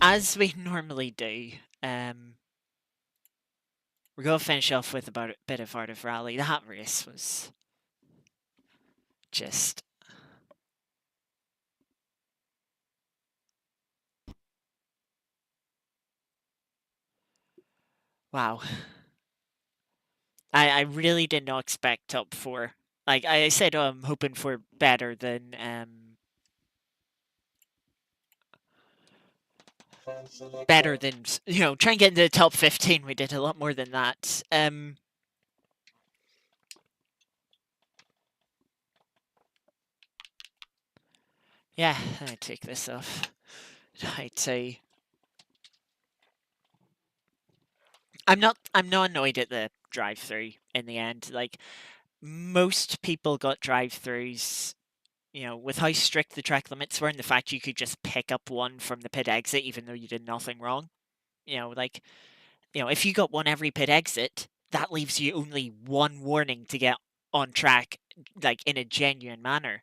as we normally do, we're going to finish off with about a bit of Art of Rally. That race was just... wow. I really did not expect top four. Like I said, I'm hoping for better than try and get into the top 15. We did a lot more than that. Yeah, I take this off. I'd say I'm not annoyed at the drive-through in the end. Like most people got drive-throughs, with how strict the track limits were and the fact you could just pick up one from the pit exit even though you did nothing wrong. Like, if you got one every pit exit, that leaves you only one warning to get on track, like in a genuine manner.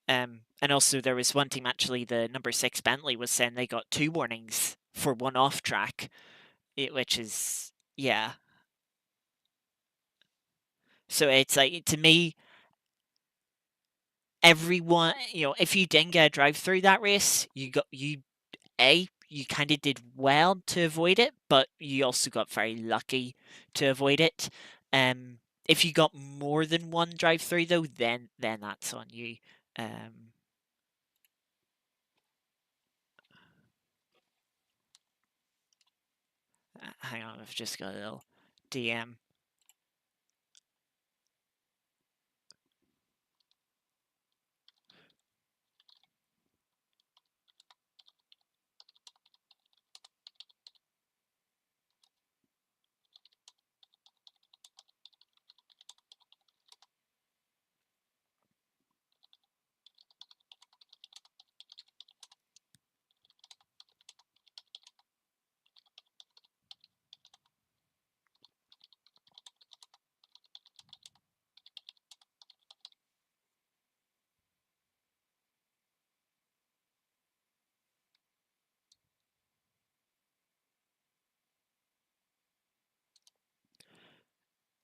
And also there was one team, actually, the number 6 Bentley was saying they got 2 warnings for one off track, which is, yeah. So it's like, to me, everyone, if you didn't get a drive through that race, you kind of did well to avoid it, but you also got very lucky to avoid it. If you got more than one drive through though, then that's on you. Um, Hang on, I've just got a little DM.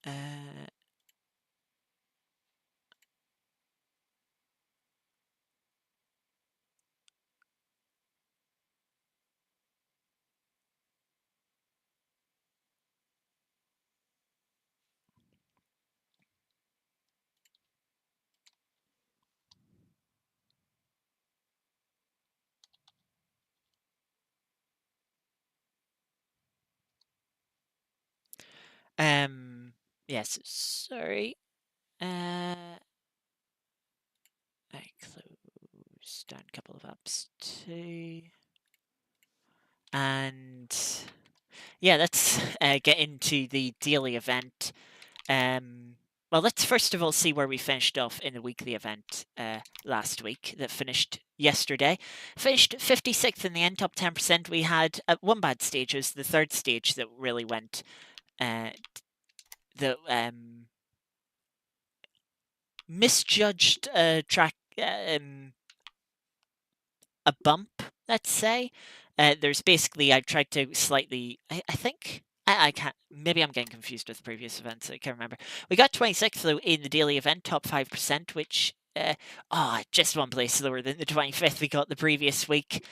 Uh, yes, sorry. I closed down a couple of apps too. And yeah, let's get into the daily event. Well, let's first of all see where we finished off in the weekly event last week that finished yesterday. Finished 56th in the end, top 10%. We had one bad stage. It was the third stage that really went uh, the misjudged track, a bump, let's say. there's basically I've tried to slightly. I think I can't. Maybe I'm getting confused with previous events. I can't remember. We got 26th though in the daily event, top 5%, which just one place lower than the 25th we got the previous week.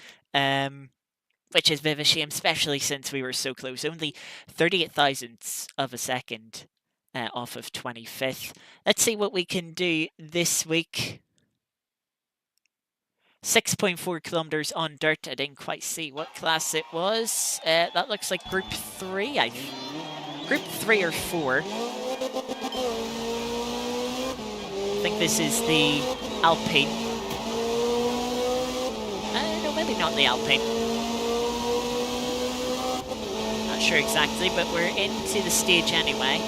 Which is a bit of a shame, especially since we were so close. Only 38 thousandths of a second off of 25th. Let's see what we can do this week. 6.4 kilometers on dirt. I didn't quite see what class it was. That looks like Group 3, I think. Group 3 or 4. I think this is the Alpine. No, maybe not the Alpine. Not sure exactly, but we're into the stage anyway.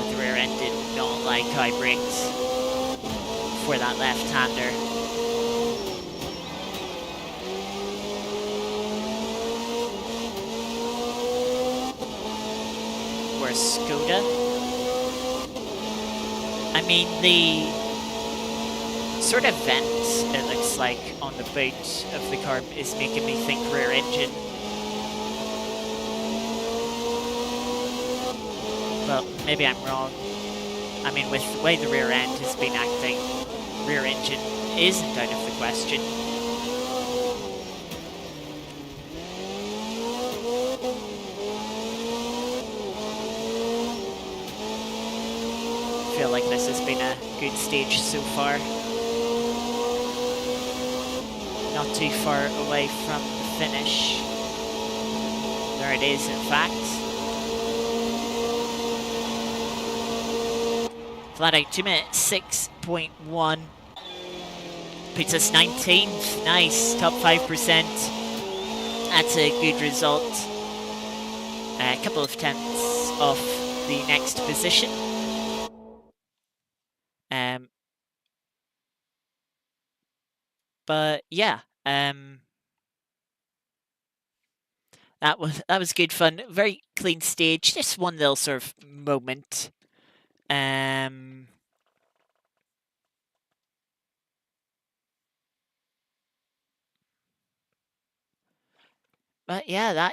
The rear end did not like how I braked for that left-hander. Where's Skoda? I mean, the sort of vent it looks like on the boot of the car is making me think rear engine. Well, maybe I'm wrong. I mean, with the way the rear end has been acting, rear engine isn't out of the question. I feel like this has been a good stage so far. Not too far away from the finish. There it is, in fact. Flat out 2 minutes 6.1. Puts us 19th. Nice, top 5%. That's a good result. A couple of tenths off the next position. But yeah, that was good fun. Very clean stage. Just one little sort of moment. But yeah,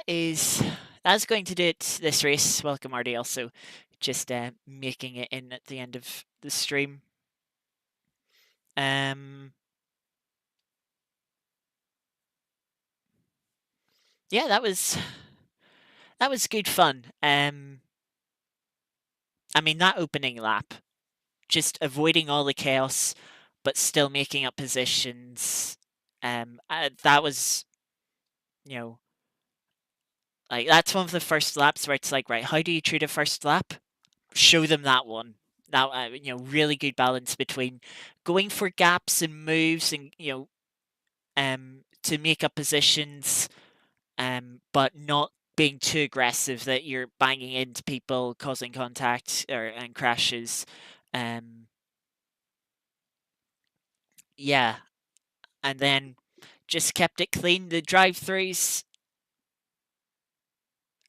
that's going to do it this race. Welcome, Marty. Also, just making it in at the end of the stream. Yeah, that was good fun. I mean, that opening lap, just avoiding all the chaos, but still making up positions. That was, you know, like that's one of the first laps where it's like, right, how do you treat a first lap? Show them that one. Now, really good balance between going for gaps and moves, and to make up positions, but not being too aggressive that you're banging into people, causing contact and crashes. Yeah, and then just kept it clean. The drive-throughs,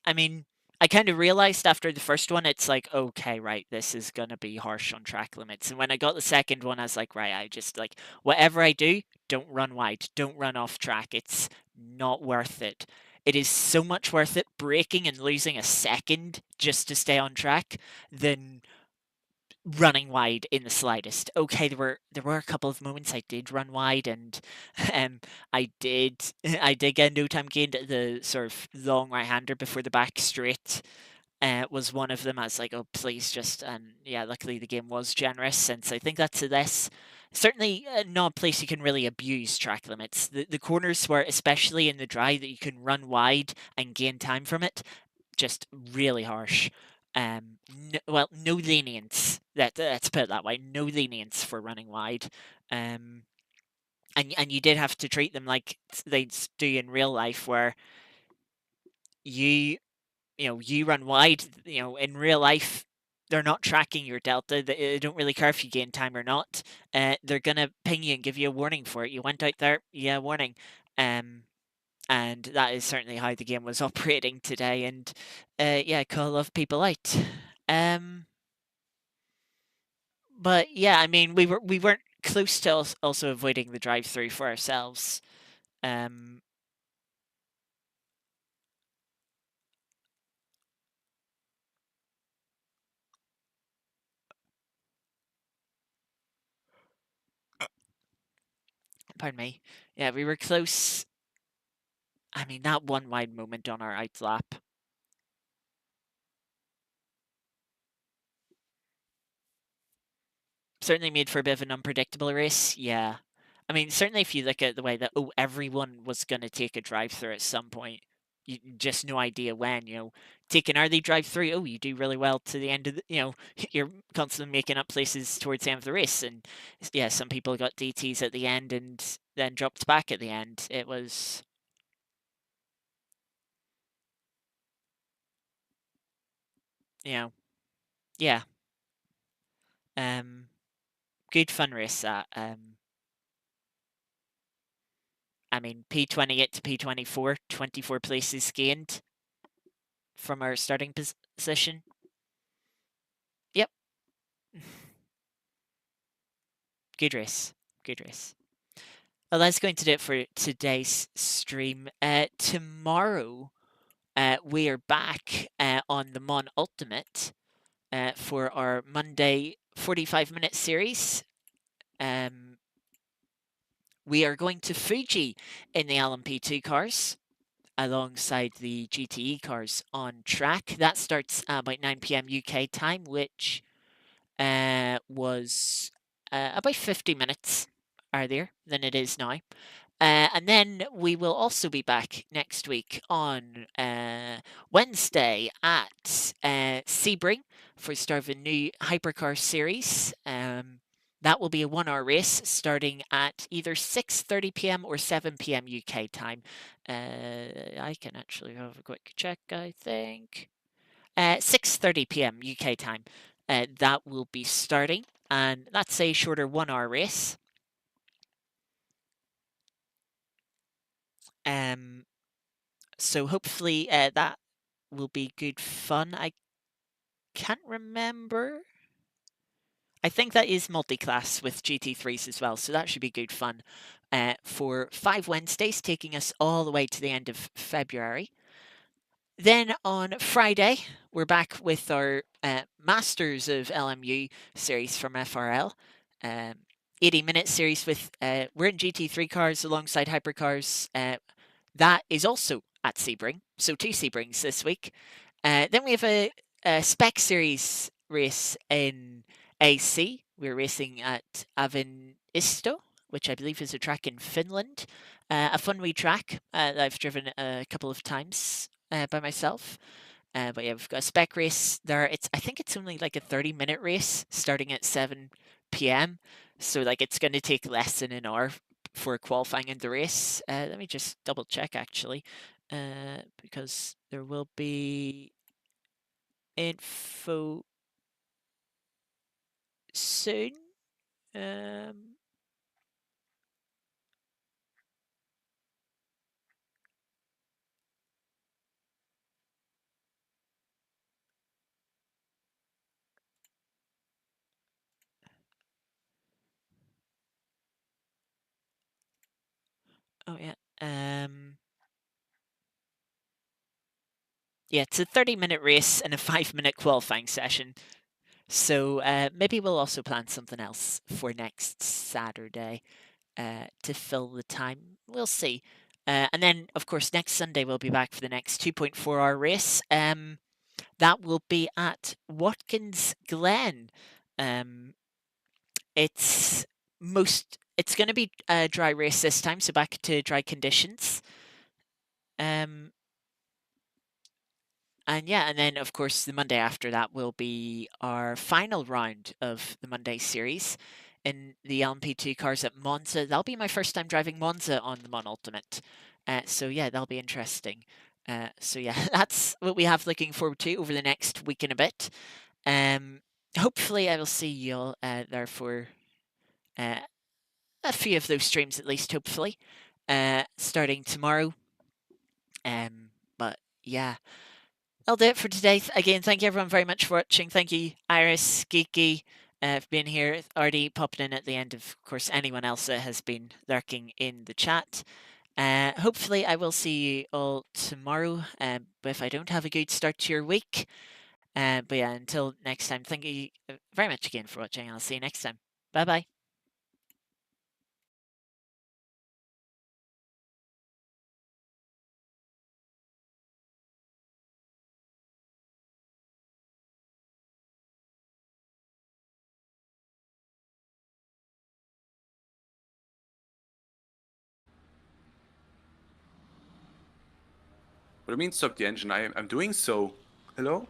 I mean, I kind of realized after the first one, it's like, okay, right, this is going to be harsh on track limits. And when I got the second one, I was like, right, I just like, whatever I do, don't run wide, don't run off track. It's not worth it. It is so much worth it braking and losing a second just to stay on track than running wide in the slightest. Okay, there were a couple of moments I did run wide, and I did I did get no time gained at the sort of long right hander before the back straight. was one of them. I was like, oh, please just, and yeah, luckily the game was generous, since I think that's a less, certainly not a place you can really abuse track limits. The corners were, especially in the dry, that you can run wide and gain time from it, just really harsh. Well, no lenience. Let's put it that way. No lenience for running wide. And you did have to treat them like they do in real life, where you you run wide. In real life, they're not tracking your delta. They don't really care if you gain time or not. They're gonna ping you and give you a warning for it. You went out there, yeah, warning. Um, and that is certainly how the game was operating today. And yeah, call a lot of people out. Um, but yeah, I mean, we weren't close to also avoiding the drive-through for ourselves. Um, Pardon me. Yeah, we were close. I mean, that one wide moment on our out lap. Certainly made for a bit of an unpredictable race. Yeah. I mean, certainly if you look at the way that, oh, everyone was going to take a drive through at some point, you just no idea when, take an early drive through. Oh, you do really well to the end of you're constantly making up places towards the end of the race. And yeah, some people got DTs at the end and then dropped back at the end. It was, you know, yeah, um, good fun race that. I mean, P28 to P24, 24 places gained from our starting position. Yep. Good race. Good race. Well, that's going to do it for today's stream. Tomorrow, we are back on the Mon Ultimate for our Monday 45-minute series. We are going to Fuji in the LMP2 cars alongside the GTE cars on track. That starts about 9 p.m. UK time, which was about 50 minutes earlier than it is now. And then we will also be back next week on Wednesday at Sebring for the start of a new hypercar series. That will be a 1 hour race starting at either 6:30 p.m. or 7 p.m. UK time. I can actually have a quick check, I think. 6:30 p.m. UK time. That will be starting, and that's a shorter 1 hour race. So hopefully that will be good fun. I can't remember. I think that is multi-class with GT3s as well, so that should be good fun for 5 Wednesdays, taking us all the way to the end of February. Then on Friday, we're back with our Masters of LMU series from FRL. 80-minute series with, we're in GT3 cars alongside hypercars. That is also at Sebring, so 2 Sebrings this week. Then we have a spec series race in AC. We're racing at Avinisto, which I believe is a track in Finland. A fun wee track that I've driven a couple of times by myself. But yeah, we've got a spec race there. I think it's only like a 30-minute race starting at 7 p.m. So like it's going to take less than an hour for qualifying in the race. Let me just double check actually, because there will be info soon. Um, oh yeah. Yeah, it's a 30-minute race and a 5-minute qualifying session. So maybe we'll also plan something else for next Saturday to fill the time. We'll see. And then, of course, next Sunday we'll be back for the next 2.4-hour race. that will be at Watkins Glen. It's it's going to be a dry race this time, so back to dry conditions. And yeah, and then of course the Monday after that will be our final round of the Monday series in the LMP2 cars at Monza. That'll be my first time driving Monza on the Mon Ultimate. So yeah, that'll be interesting. So yeah, that's what we have looking forward to over the next week and a bit. Hopefully I will see you all there for uh, a few of those streams at least, hopefully, starting tomorrow. But yeah, that'll do it for today. Again, thank you everyone very much for watching. Thank you, Iris, Geeky, for being here. Artie popping in at the end. Of course, anyone else that has been lurking in the chat. Hopefully, I will see you all tomorrow. But if I don't have a good start to your week, but yeah, until next time, thank you very much again for watching. I'll see you next time. Bye bye. What do you mean stop the engine? I'm doing so. Hello?